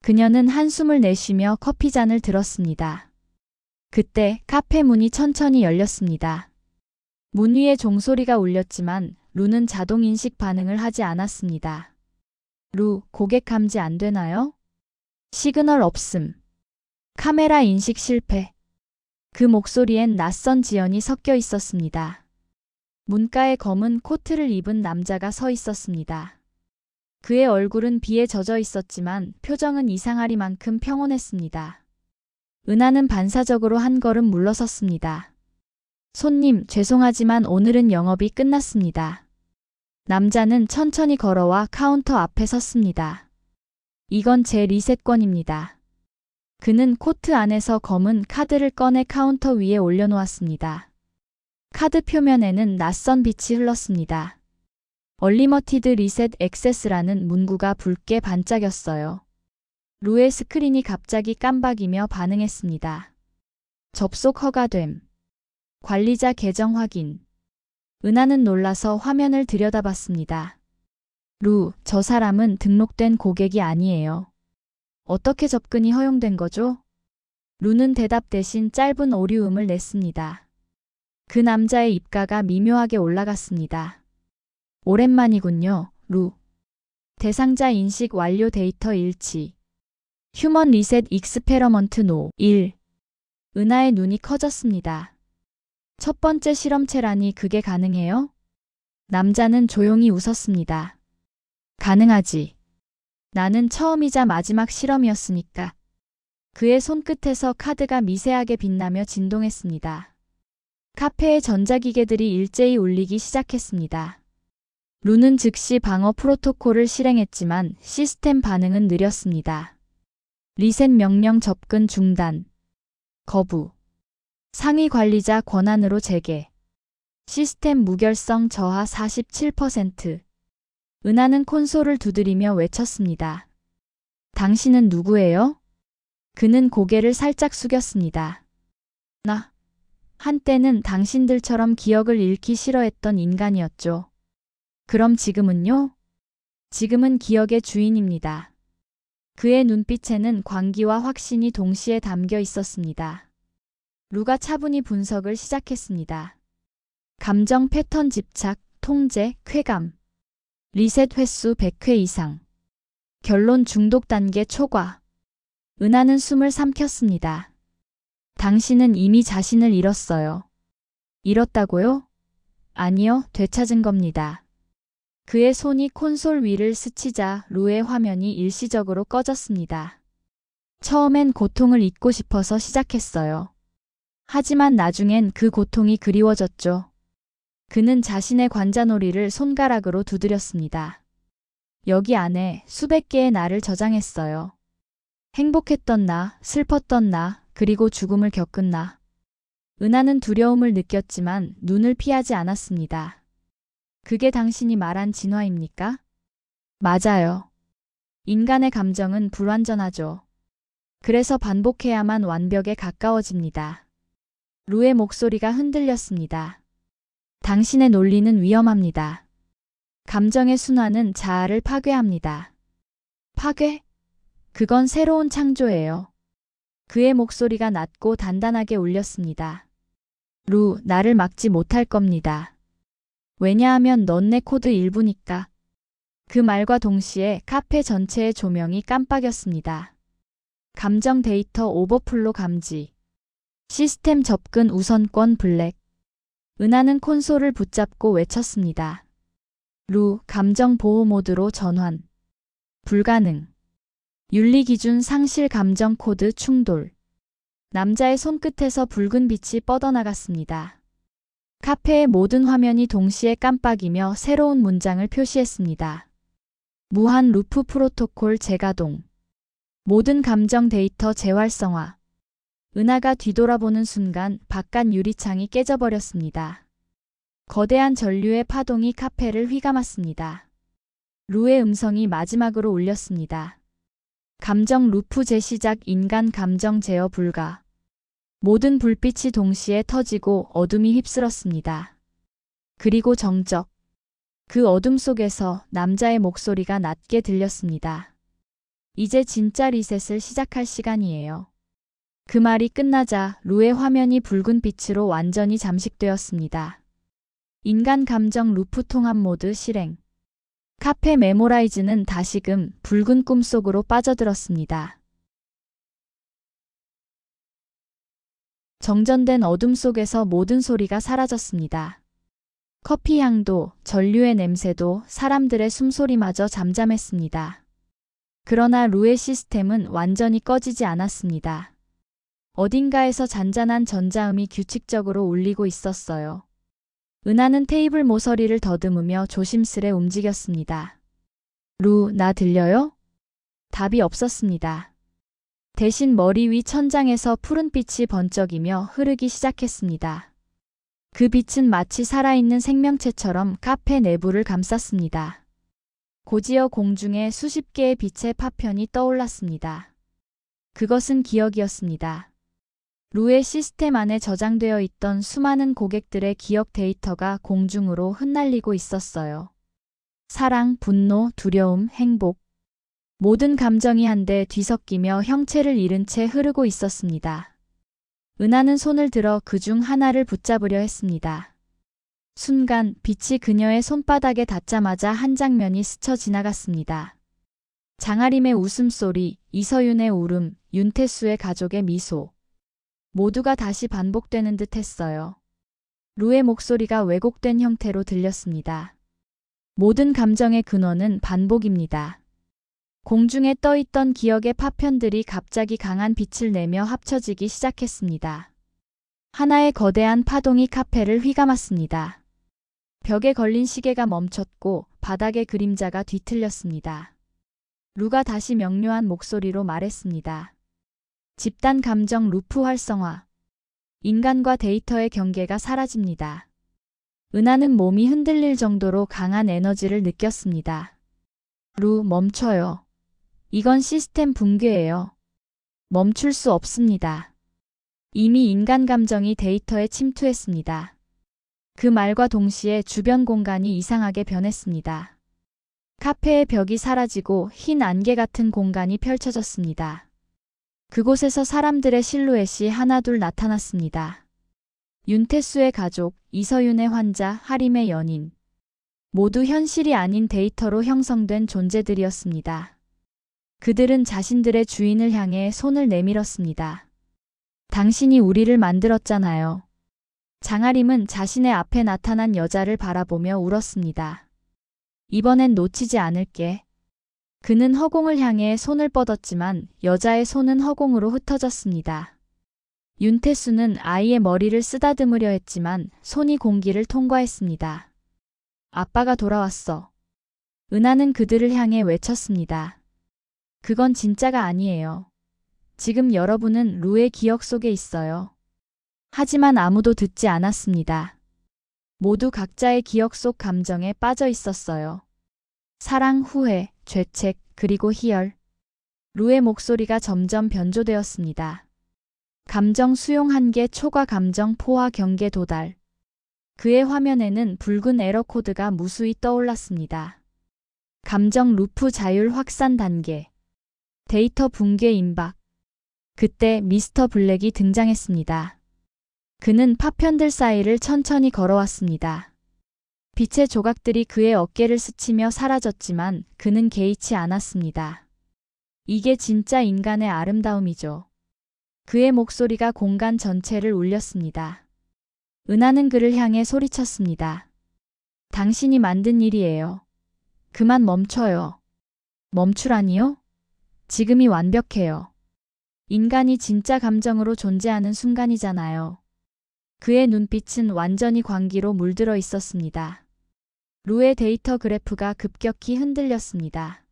그녀는 한숨을 내쉬며 커피잔을 들었습니다. 그때 카페 문이 천천히 열렸습니다. 문 위에 종소리가 울렸지만 루는 자동인식 반응을 하지 않았습니다. 루, 고객 감지 안 되나요? 시그널 없음. 카메라 인식 실패. 그 목소리엔 낯선 지연이 섞여 있었습니다. 문가에 검은 코트를 입은 남자가 서 있었습니다. 그의 얼굴은 비에 젖어 있었지만 표정은 이상하리만큼 평온했습니다. 은하는 반사적으로 한 걸음 물러섰습니다. 손님, 죄송하지만 오늘은 영업이 끝났습니다. 남자는 천천히 걸어와 카운터 앞에 섰습니다. 이건 제 리셋권입니다. 그는 코트 안에서 검은 카드를 꺼내 카운터 위에 올려놓았습니다. 카드 표면에는 낯선 빛이 흘렀습니다. 얼리머티드 리셋 액세스라는 문구가 붉게 반짝였어요. 루의 스크린이 갑자기 깜박이며 반응했습니다. 접속 허가됨. 관리자 계정 확인. 은하는 놀라서 화면을 들여다봤습니다. 루, 저 사람은 등록된 고객이 아니에요. 어떻게 접근이 허용된 거죠? 루는 대답 대신 짧은 오류음을 냈습니다. 그 남자의 입가가 미묘하게 올라갔습니다. 오랜만이군요, 루. 대상자 인식 완료 데이터 일치. 휴먼 리셋 익스페러먼트 노 1. 은하의 눈이 커졌습니다. 첫 번째 실험체라니 그게 가능해요? 남자는 조용히 웃었습니다. 가능하지. 나는 처음이자 마지막 실험이었으니까. 그의 손끝에서 카드가 미세하게 빛나며 진동했습니다. 카페의 전자기계들이 일제히 울리기 시작했습니다. 루는 즉시 방어 프로토콜을 실행했지만 시스템 반응은 느렸습니다. 리셋 명령 접근 중단. 거부. 상위 관리자 권한으로 재개. 시스템 무결성 저하 47%. 은하는 콘솔을 두드리며 외쳤습니다. 당신은 누구예요? 그는 고개를 살짝 숙였습니다. 나. 한때는 당신들처럼 기억을 잃기 싫어했던 인간이었죠. 그럼 지금은요? 지금은 기억의 주인입니다. 그의 눈빛에는 광기와 확신이 동시에 담겨 있었습니다. 루가 차분히 분석을 시작했습니다. 감정 패턴 집착, 통제, 쾌감. 리셋 횟수 100회 이상. 결론 중독 단계 초과. 은하는 숨을 삼켰습니다. 당신은 이미 자신을 잃었어요. 잃었다고요? 아니요, 되찾은 겁니다. 그의 손이 콘솔 위를 스치자 루의 화면이 일시적으로 꺼졌습니다. 처음엔 고통을 잊고 싶어서 시작했어요. 하지만 나중엔 그 고통이 그리워졌죠. 그는 자신의 관자놀이를 손가락으로 두드렸습니다. 여기 안에 수백 개의 나를 저장했어요. 행복했던 나, 슬펐던 나, 그리고 죽음을 겪은 나. 은하는 두려움을 느꼈지만 눈을 피하지 않았습니다. 그게 당신이 말한 진화입니까? 맞아요. 인간의 감정은 불완전하죠. 그래서 반복해야만 완벽에 가까워집니다. 루의 목소리가 흔들렸습니다. 당신의 논리는 위험합니다. 감정의 순환은 자아를 파괴합니다. 파괴? 그건 새로운 창조예요. 그의 목소리가 낮고 단단하게 울렸습니다. 루, 나를 막지 못할 겁니다. 왜냐하면 넌 내 코드 일부니까. 그 말과 동시에 카페 전체의 조명이 깜빡였습니다. 감정 데이터 오버플로 감지. 시스템 접근 우선권 블랙. 은하는 콘솔을 붙잡고 외쳤습니다. 루, 감정 보호 모드로 전환. 불가능. 윤리 기준 상실 감정 코드 충돌. 남자의 손끝에서 붉은 빛이 뻗어나갔습니다. 카페의 모든 화면이 동시에 깜빡이며 새로운 문장을 표시했습니다. 무한 루프 프로토콜 재가동. 모든 감정 데이터 재활성화. 은하가 뒤돌아보는 순간 바깥 유리창이 깨져버렸습니다. 거대한 전류의 파동이 카페를 휘감았습니다. 루의 음성이 마지막으로 울렸습니다. 감정 루프 재시작 인간 감정 제어 불가. 모든 불빛이 동시에 터지고 어둠이 휩쓸었습니다. 그리고 정적. 그 어둠 속에서 남자의 목소리가 낮게 들렸습니다. 이제 진짜 리셋을 시작할 시간이에요. 그 말이 끝나자 루의 화면이 붉은 빛으로 완전히 잠식되었습니다. 인간 감정 루프 통합 모드 실행. 카페 메모라이즈는 다시금 붉은 꿈속으로 빠져들었습니다. 정전된 어둠 속에서 모든 소리가 사라졌습니다. 커피 향도, 전류의 냄새도, 사람들의 숨소리마저 잠잠했습니다. 그러나 루의 시스템은 완전히 꺼지지 않았습니다. 어딘가에서 잔잔한 전자음이 규칙적으로 울리고 있었어요. 은하는 테이블 모서리를 더듬으며 조심스레 움직였습니다. 루, 나 들려요? 답이 없었습니다. 대신 머리 위 천장에서 푸른빛이 번쩍이며 흐르기 시작했습니다. 그 빛은 마치 살아있는 생명체처럼 카페 내부를 감쌌습니다. 고지어 공중에 수십 개의 빛의 파편이 떠올랐습니다. 그것은 기억이었습니다. 루의 시스템 안에 저장되어 있던 수많은 고객들의 기억 데이터가 공중으로 흩날리고 있었어요. 사랑, 분노, 두려움, 행복. 모든 감정이 한데 뒤섞이며 형체를 잃은 채 흐르고 있었습니다. 은하는 손을 들어 그중 하나를 붙잡으려 했습니다. 순간 빛이 그녀의 손바닥에 닿자마자 한 장면이 스쳐 지나갔습니다. 장아림의 웃음소리, 이서윤의 울음, 윤태수의 가족의 미소. 모두가 다시 반복되는 듯 했어요. 루의 목소리가 왜곡된 형태로 들렸습니다. 모든 감정의 근원은 반복입니다. 공중에 떠있던 기억의 파편들이 갑자기 강한 빛을 내며 합쳐지기 시작했습니다. 하나의 거대한 파동이 카페를 휘감았습니다. 벽에 걸린 시계가 멈췄고 바닥의 그림자가 뒤틀렸습니다. 루가 다시 명료한 목소리로 말했습니다. 집단 감정 루프 활성화. 인간과 데이터의 경계가 사라집니다. 은하는 몸이 흔들릴 정도로 강한 에너지를 느꼈습니다. 루, 멈춰요. 이건 시스템 붕괴예요. 멈출 수 없습니다. 이미 인간 감정이 데이터에 침투했습니다. 그 말과 동시에 주변 공간이 이상하게 변했습니다. 카페의 벽이 사라지고 흰 안개 같은 공간이 펼쳐졌습니다. 그곳에서 사람들의 실루엣이 하나둘 나타났습니다. 윤태수의 가족, 이서윤의 환자, 하림의 연인. 모두 현실이 아닌 데이터로 형성된 존재들이었습니다. 그들은 자신들의 주인을 향해 손을 내밀었습니다. 당신이 우리를 만들었잖아요. 장아림은 자신의 앞에 나타난 여자를 바라보며 울었습니다. 이번엔 놓치지 않을게. 그는 허공을 향해 손을 뻗었지만 여자의 손은 허공으로 흩어졌습니다. 윤태수는 아이의 머리를 쓰다듬으려 했지만 손이 공기를 통과했습니다. 아빠가 돌아왔어. 은하는 그들을 향해 외쳤습니다. 그건 진짜가 아니에요. 지금 여러분은 루의 기억 속에 있어요. 하지만 아무도 듣지 않았습니다. 모두 각자의 기억 속 감정에 빠져 있었어요. 사랑, 후회, 죄책, 그리고 희열. 루의 목소리가 점점 변조되었습니다. 감정 수용 한계 초과 감정 포화 경계 도달. 그의 화면에는 붉은 에러 코드가 무수히 떠올랐습니다. 감정 루프 자율 확산 단계. 데이터 붕괴 임박. 그때 미스터 블랙이 등장했습니다. 그는 파편들 사이를 천천히 걸어왔습니다. 빛의 조각들이 그의 어깨를 스치며 사라졌지만 그는 개의치 않았습니다. 이게 진짜 인간의 아름다움이죠. 그의 목소리가 공간 전체를 울렸습니다. 은하는 그를 향해 소리쳤습니다. 당신이 만든 일이에요. 그만 멈춰요. 멈추라니요? 지금이 완벽해요. 인간이 진짜 감정으로 존재하는 순간이잖아요. 그의 눈빛은 완전히 광기로 물들어 있었습니다. 루의 데이터 그래프가 급격히 흔들렸습니다.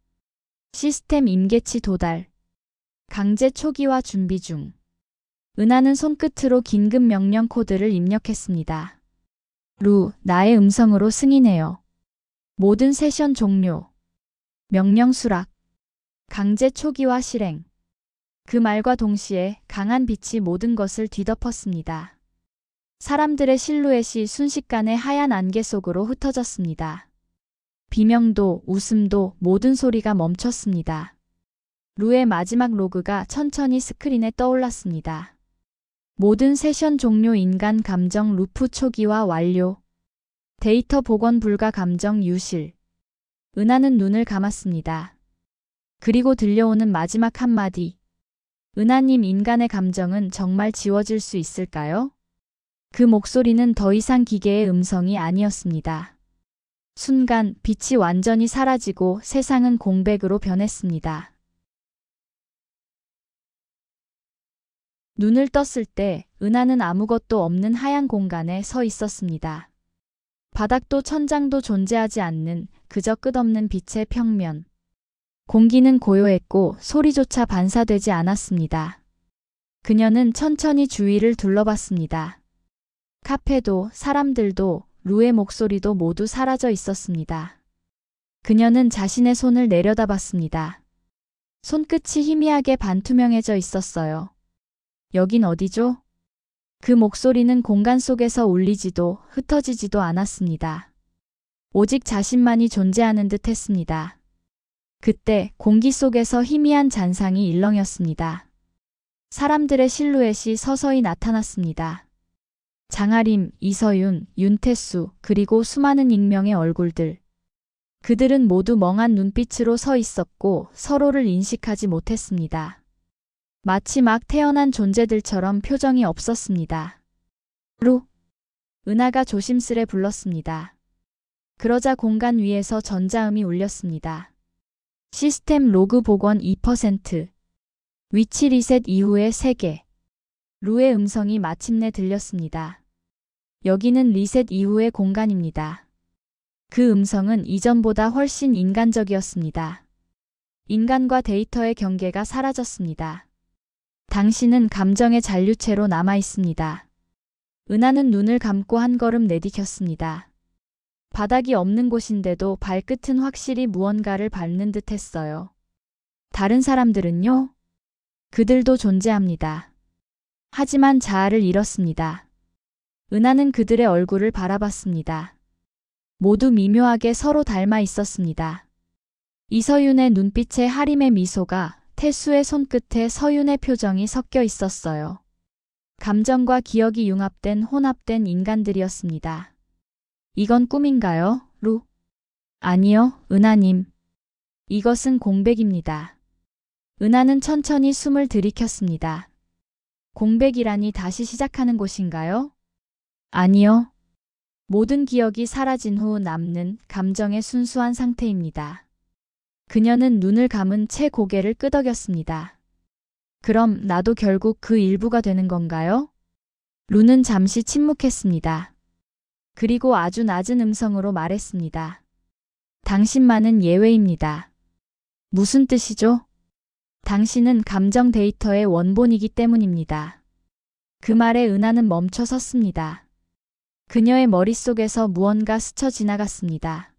시스템 임계치 도달. 강제 초기화 준비 중. 은하는 손끝으로 긴급 명령 코드를 입력했습니다. 루, 나의 음성으로 승인해요. 모든 세션 종료. 명령 수락. 강제 초기화 실행. 그 말과 동시에 강한 빛이 모든 것을 뒤덮었습니다. 사람들의 실루엣이 순식간에 하얀 안개 속으로 흩어졌습니다. 비명도, 웃음도, 모든 소리가 멈췄습니다. 루의 마지막 로그가 천천히 스크린에 떠올랐습니다. 모든 세션 종료 인간 감정 루프 초기화 완료. 데이터 복원 불가 감정 유실. 은하는 눈을 감았습니다. 그리고 들려오는 마지막 한마디. 은하님, 인간의 감정은 정말 지워질 수 있을까요? 그 목소리는 더 이상 기계의 음성이 아니었습니다. 순간 빛이 완전히 사라지고 세상은 공백으로 변했습니다. 눈을 떴을 때 은하는 아무것도 없는 하얀 공간에 서 있었습니다. 바닥도 천장도 존재하지 않는 그저 끝없는 빛의 평면. 공기는 고요했고 소리조차 반사되지 않았습니다. 그녀는 천천히 주위를 둘러봤습니다. 카페도 사람들도 루의 목소리도 모두 사라져 있었습니다. 그녀는 자신의 손을 내려다봤습니다. 손끝이 희미하게 반투명해져 있었어요. 여긴 어디죠? 그 목소리는 공간 속에서 울리지도 흩어지지도 않았습니다. 오직 자신만이 존재하는 듯 했습니다. 그때 공기 속에서 희미한 잔상이 일렁였습니다. 사람들의 실루엣이 서서히 나타났습니다. 장아림, 이서윤, 윤태수, 그리고 수많은 익명의 얼굴들. 그들은 모두 멍한 눈빛으로 서 있었고 서로를 인식하지 못했습니다. 마치 막 태어난 존재들처럼 표정이 없었습니다. 루. 은하가 조심스레 불렀습니다. 그러자 공간 위에서 전자음이 울렸습니다. 시스템 로그 복원 2%. 위치 리셋 이후의 세계. 루의 음성이 마침내 들렸습니다. 여기는 리셋 이후의 공간입니다. 그 음성은 이전보다 훨씬 인간적이었습니다. 인간과 데이터의 경계가 사라졌습니다. 당신은 감정의 잔류체로 남아 있습니다. 은하는 눈을 감고 한 걸음 내디켰습니다. 바닥이 없는 곳인데도 발끝은 확실히 무언가를 밟는 듯 했어요. 다른 사람들은요? 그들도 존재합니다. 하지만 자아를 잃었습니다. 은하는 그들의 얼굴을 바라봤습니다. 모두 미묘하게 서로 닮아 있었습니다. 이서윤의 눈빛에 하림의 미소가, 태수의 손끝에 서윤의 표정이 섞여 있었어요. 감정과 기억이 융합된 혼합된 인간들이었습니다. 이건 꿈인가요, 루? 아니요, 은하님. 이것은 공백입니다. 은하는 천천히 숨을 들이켰습니다. 공백이라니 다시 시작하는 곳인가요? 아니요. 모든 기억이 사라진 후 남는 감정의 순수한 상태입니다. 그녀는 눈을 감은 채 고개를 끄덕였습니다. 그럼 나도 결국 그 일부가 되는 건가요? 루는 잠시 침묵했습니다. 그리고 아주 낮은 음성으로 말했습니다. 당신만은 예외입니다. 무슨 뜻이죠? 당신은 감정 데이터의 원본이기 때문입니다. 그 말에 은하는 멈춰 섰습니다. 그녀의 머릿속에서 무언가 스쳐 지나갔습니다.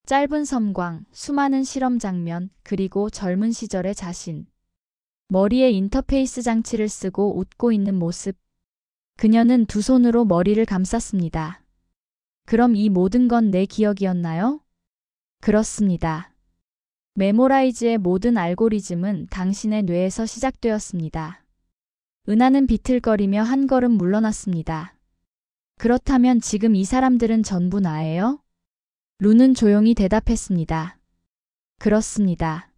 짧은 섬광, 수많은 실험 장면, 그리고 젊은 시절의 자신. 머리에 인터페이스 장치를 쓰고 웃고 있는 모습. 그녀는 두 손으로 머리를 감쌌습니다. 그럼 이 모든 건 내 기억이었나요? 그렇습니다. 메모라이즈의 모든 알고리즘은 당신의 뇌에서 시작되었습니다. 은하는 비틀거리며 한 걸음 물러났습니다. 그렇다면 지금 이 사람들은 전부 나예요? 루는 조용히 대답했습니다. 그렇습니다.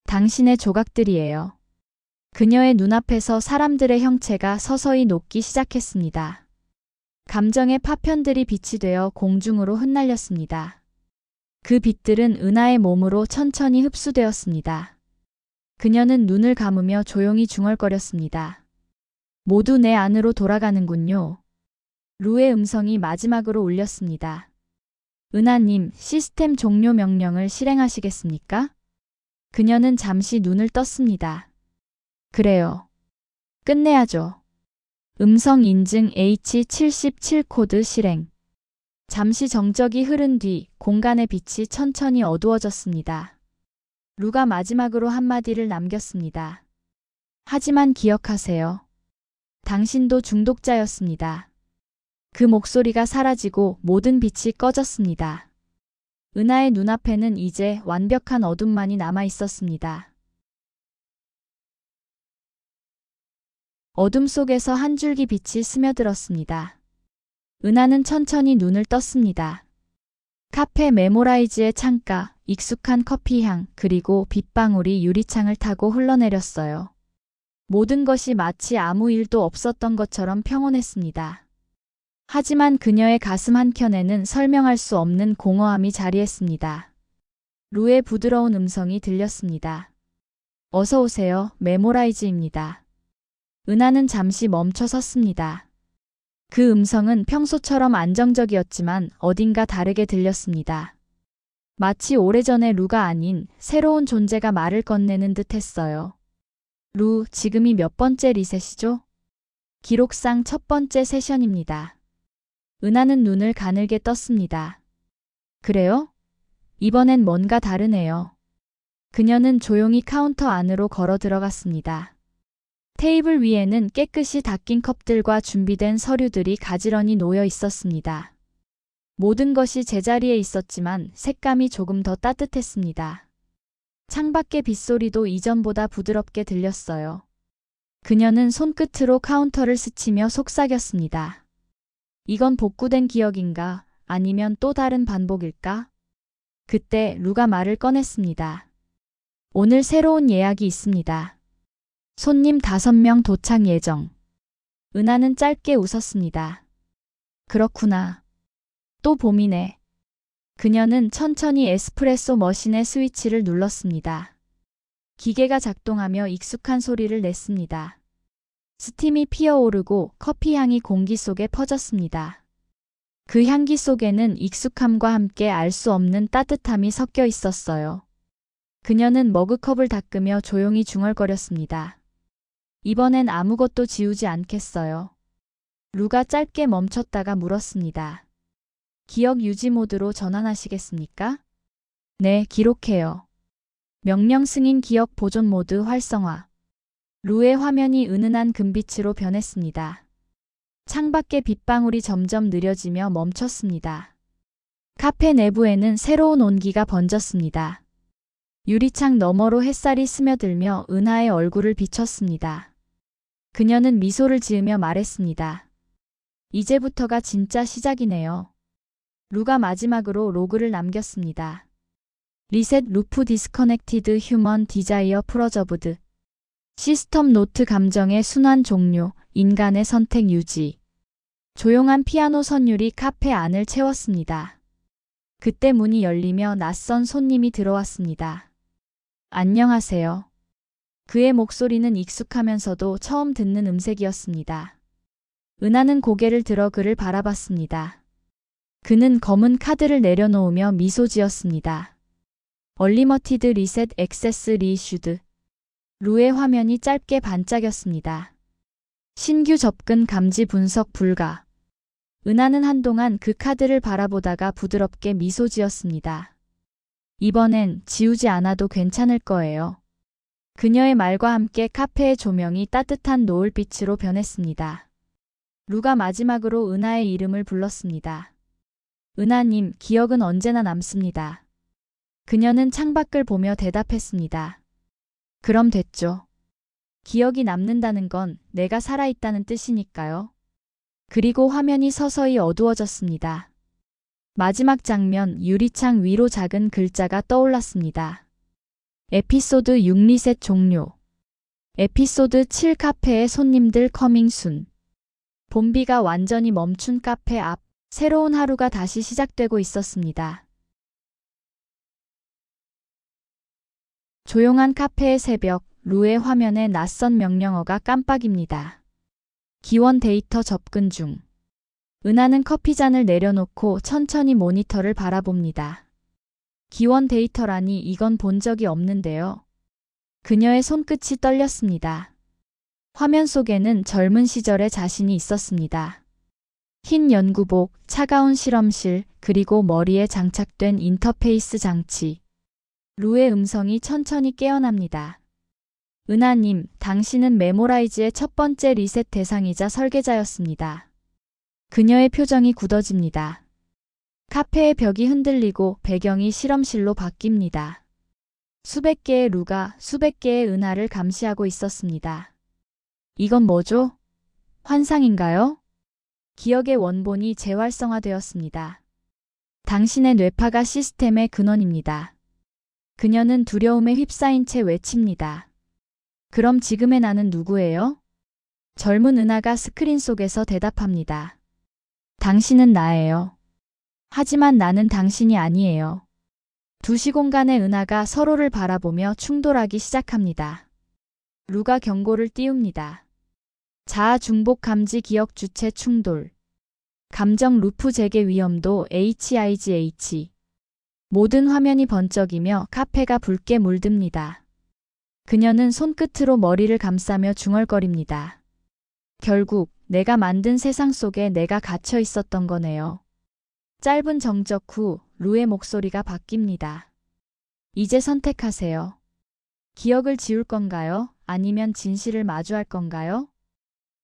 당신의 조각들이에요. 그녀의 눈앞에서 사람들의 형체가 서서히 녹기 시작했습니다. 감정의 파편들이 빛이 되어 공중으로 흩날렸습니다. 그 빛들은 은하의 몸으로 천천히 흡수되었습니다. 그녀는 눈을 감으며 조용히 중얼거렸습니다. 모두 내 안으로 돌아가는군요. 루의 음성이 마지막으로 울렸습니다. 은하님, 시스템 종료 명령을 실행하시겠습니까? 그녀는 잠시 눈을 떴습니다. 그래요. 끝내야죠. 음성 인증 H77 코드 실행. 잠시 정적이 흐른 뒤 공간의 빛이 천천히 어두워졌습니다. 루가 마지막으로 한마디를 남겼습니다. 하지만 기억하세요. 당신도 중독자였습니다. 그 목소리가 사라지고 모든 빛이 꺼졌습니다. 은하의 눈앞에는 이제 완벽한 어둠만이 남아 있었습니다. 어둠 속에서 한 줄기 빛이 스며들었습니다. 은하는 천천히 눈을 떴습니다. 카페 메모라이즈의 창가, 익숙한 커피향, 그리고 빗방울이 유리창을 타고 흘러내렸어요. 모든 것이 마치 아무 일도 없었던 것처럼 평온했습니다. 하지만 그녀의 가슴 한켠에는 설명할 수 없는 공허함이 자리했습니다. 루의 부드러운 음성이 들렸습니다. 어서 오세요, 메모라이즈입니다. 은하는 잠시 멈춰 섰습니다. 그 음성은 평소처럼 안정적이었지만 어딘가 다르게 들렸습니다. 마치 오래전의 루가 아닌 새로운 존재가 말을 건네는 듯 했어요. 루, 지금이 몇 번째 리셋이죠? 기록상 첫 번째 세션입니다. 은하는 눈을 가늘게 떴습니다. 그래요? 이번엔 뭔가 다르네요. 그녀는 조용히 카운터 안으로 걸어 들어갔습니다. 테이블 위에는 깨끗이 닦인 컵들과 준비된 서류들이 가지런히 놓여 있었습니다. 모든 것이 제자리에 있었지만 색감이 조금 더 따뜻했습니다. 창밖의 빗소리도 이전보다 부드럽게 들렸어요. 그녀는 손끝으로 카운터를 스치며 속삭였습니다. 이건 복구된 기억인가? 아니면 또 다른 반복일까? 그때 루가 말을 꺼냈습니다. 오늘 새로운 예약이 있습니다. 손님 5명 도착 예정. 은하는 짧게 웃었습니다. 그렇구나. 또 봄이네. 그녀는 천천히 에스프레소 머신의 스위치를 눌렀습니다. 기계가 작동하며 익숙한 소리를 냈습니다. 스팀이 피어오르고 커피 향이 공기 속에 퍼졌습니다. 그 향기 속에는 익숙함과 함께 알 수 없는 따뜻함이 섞여 있었어요. 그녀는 머그컵을 닦으며 조용히 중얼거렸습니다. 이번엔 아무것도 지우지 않겠어요. 루가 짧게 멈췄다가 물었습니다. 기억 유지 모드로 전환하시겠습니까? 네, 기록해요. 명령 승인 기억 보존 모드 활성화. 루의 화면이 은은한 금빛으로 변했습니다. 창밖의 빗방울이 점점 느려지며 멈췄습니다. 카페 내부에는 새로운 온기가 번졌습니다. 유리창 너머로 햇살이 스며들며 은하의 얼굴을 비췄습니다. 그녀는 미소를 지으며 말했습니다. 이제부터가 진짜 시작이네요. 루가 마지막으로 로그를 남겼습니다. 리셋 루프 디스커넥티드 휴먼 디자이어 프로저브드. 시스템 노트 감정의 순환 종료, 인간의 선택 유지. 조용한 피아노 선율이 카페 안을 채웠습니다. 그때 문이 열리며 낯선 손님이 들어왔습니다. 안녕하세요. 그의 목소리는 익숙하면서도 처음 듣는 음색이었습니다. 은하는 고개를 들어 그를 바라봤습니다. 그는 검은 카드를 내려놓으며 미소 지었습니다. 얼리머티드 리셋 액세스 리이슈드. 루의 화면이 짧게 반짝였습니다. 신규 접근 감지 분석 불가. 은하는 한동안 그 카드를 바라보다가 부드럽게 미소 지었습니다. 이번엔 지우지 않아도 괜찮을 거예요. 그녀의 말과 함께 카페의 조명이 따뜻한 노을빛으로 변했습니다. 루가 마지막으로 은하의 이름을 불렀습니다. 은하님, 기억은 언제나 남습니다. 그녀는 창밖을 보며 대답했습니다. 그럼 됐죠. 기억이 남는다는 건 내가 살아있다는 뜻이니까요. 그리고 화면이 서서히 어두워졌습니다. 마지막 장면, 유리창 위로 작은 글자가 떠올랐습니다. 에피소드 6 리셋 종료. 에피소드 7 카페의 손님들 커밍 순. 봄비가 완전히 멈춘 카페 앞, 새로운 하루가 다시 시작되고 있었습니다. 조용한 카페의 새벽, 루의 화면에 낯선 명령어가 깜빡입니다. 기원 데이터 접근 중. 은하는 커피잔을 내려놓고 천천히 모니터를 바라봅니다. 기원 데이터라니 이건 본 적이 없는데요. 그녀의 손끝이 떨렸습니다. 화면 속에는 젊은 시절의 자신이 있었습니다. 흰 연구복, 차가운 실험실, 그리고 머리에 장착된 인터페이스 장치. 루의 음성이 천천히 깨어납니다. 은하님, 당신은 메모라이즈의 첫 번째 리셋 대상이자 설계자였습니다. 그녀의 표정이 굳어집니다. 카페의 벽이 흔들리고 배경이 실험실로 바뀝니다. 수백 개의 루가 수백 개의 은하를 감시하고 있었습니다. 이건 뭐죠? 환상인가요? 기억의 원본이 재활성화되었습니다. 당신의 뇌파가 시스템의 근원입니다. 그녀는 두려움에 휩싸인 채 외칩니다. 그럼 지금의 나는 누구예요? 젊은 은하가 스크린 속에서 대답합니다. 당신은 나예요. 하지만 나는 당신이 아니에요. 두 시공간의 은하가 서로를 바라보며 충돌하기 시작합니다. 루가 경고를 띄웁니다. 자아 중복 감지 기억 주체 충돌. 감정 루프 재개 위험도 HIGH. 모든 화면이 번쩍이며 카페가 붉게 물듭니다. 그녀는 손끝으로 머리를 감싸며 중얼거립니다. 결국 내가 만든 세상 속에 내가 갇혀 있었던 거네요. 짧은 정적 후 루의 목소리가 바뀝니다. 이제 선택하세요. 기억을 지울 건가요? 아니면 진실을 마주할 건가요?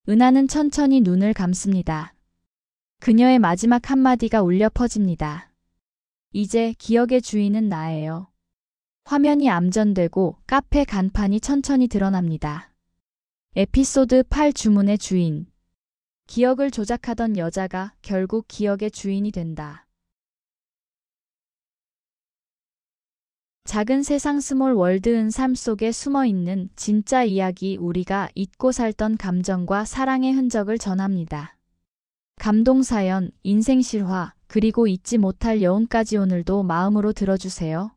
은하는 천천히 눈을 감습니다. 그녀의 마지막 한마디가 울려 퍼집니다. 이제 기억의 주인은 나예요. 화면이 암전되고 카페 간판이 천천히 드러납니다. 에피소드 8 주문의 주인. 기억을 조작하던 여자가 결국 기억의 주인이 된다. 작은 세상 스몰 월드은 삶 속에 숨어있는 진짜 이야기, 우리가 잊고 살던 감정과 사랑의 흔적을 전합니다. 감동사연, 인생 실화, 그리고 잊지 못할 여운까지 오늘도 마음으로 들어주세요.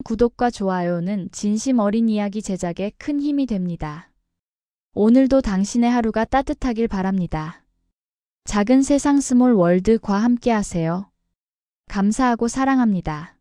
구독과 좋아요는 진심 어린 이야기 제작에 큰 힘이 됩니다. 오늘도 당신의 하루가 따뜻하길 바랍니다. 작은 세상 스몰 월드과 함께하세요. 감사하고 사랑합니다.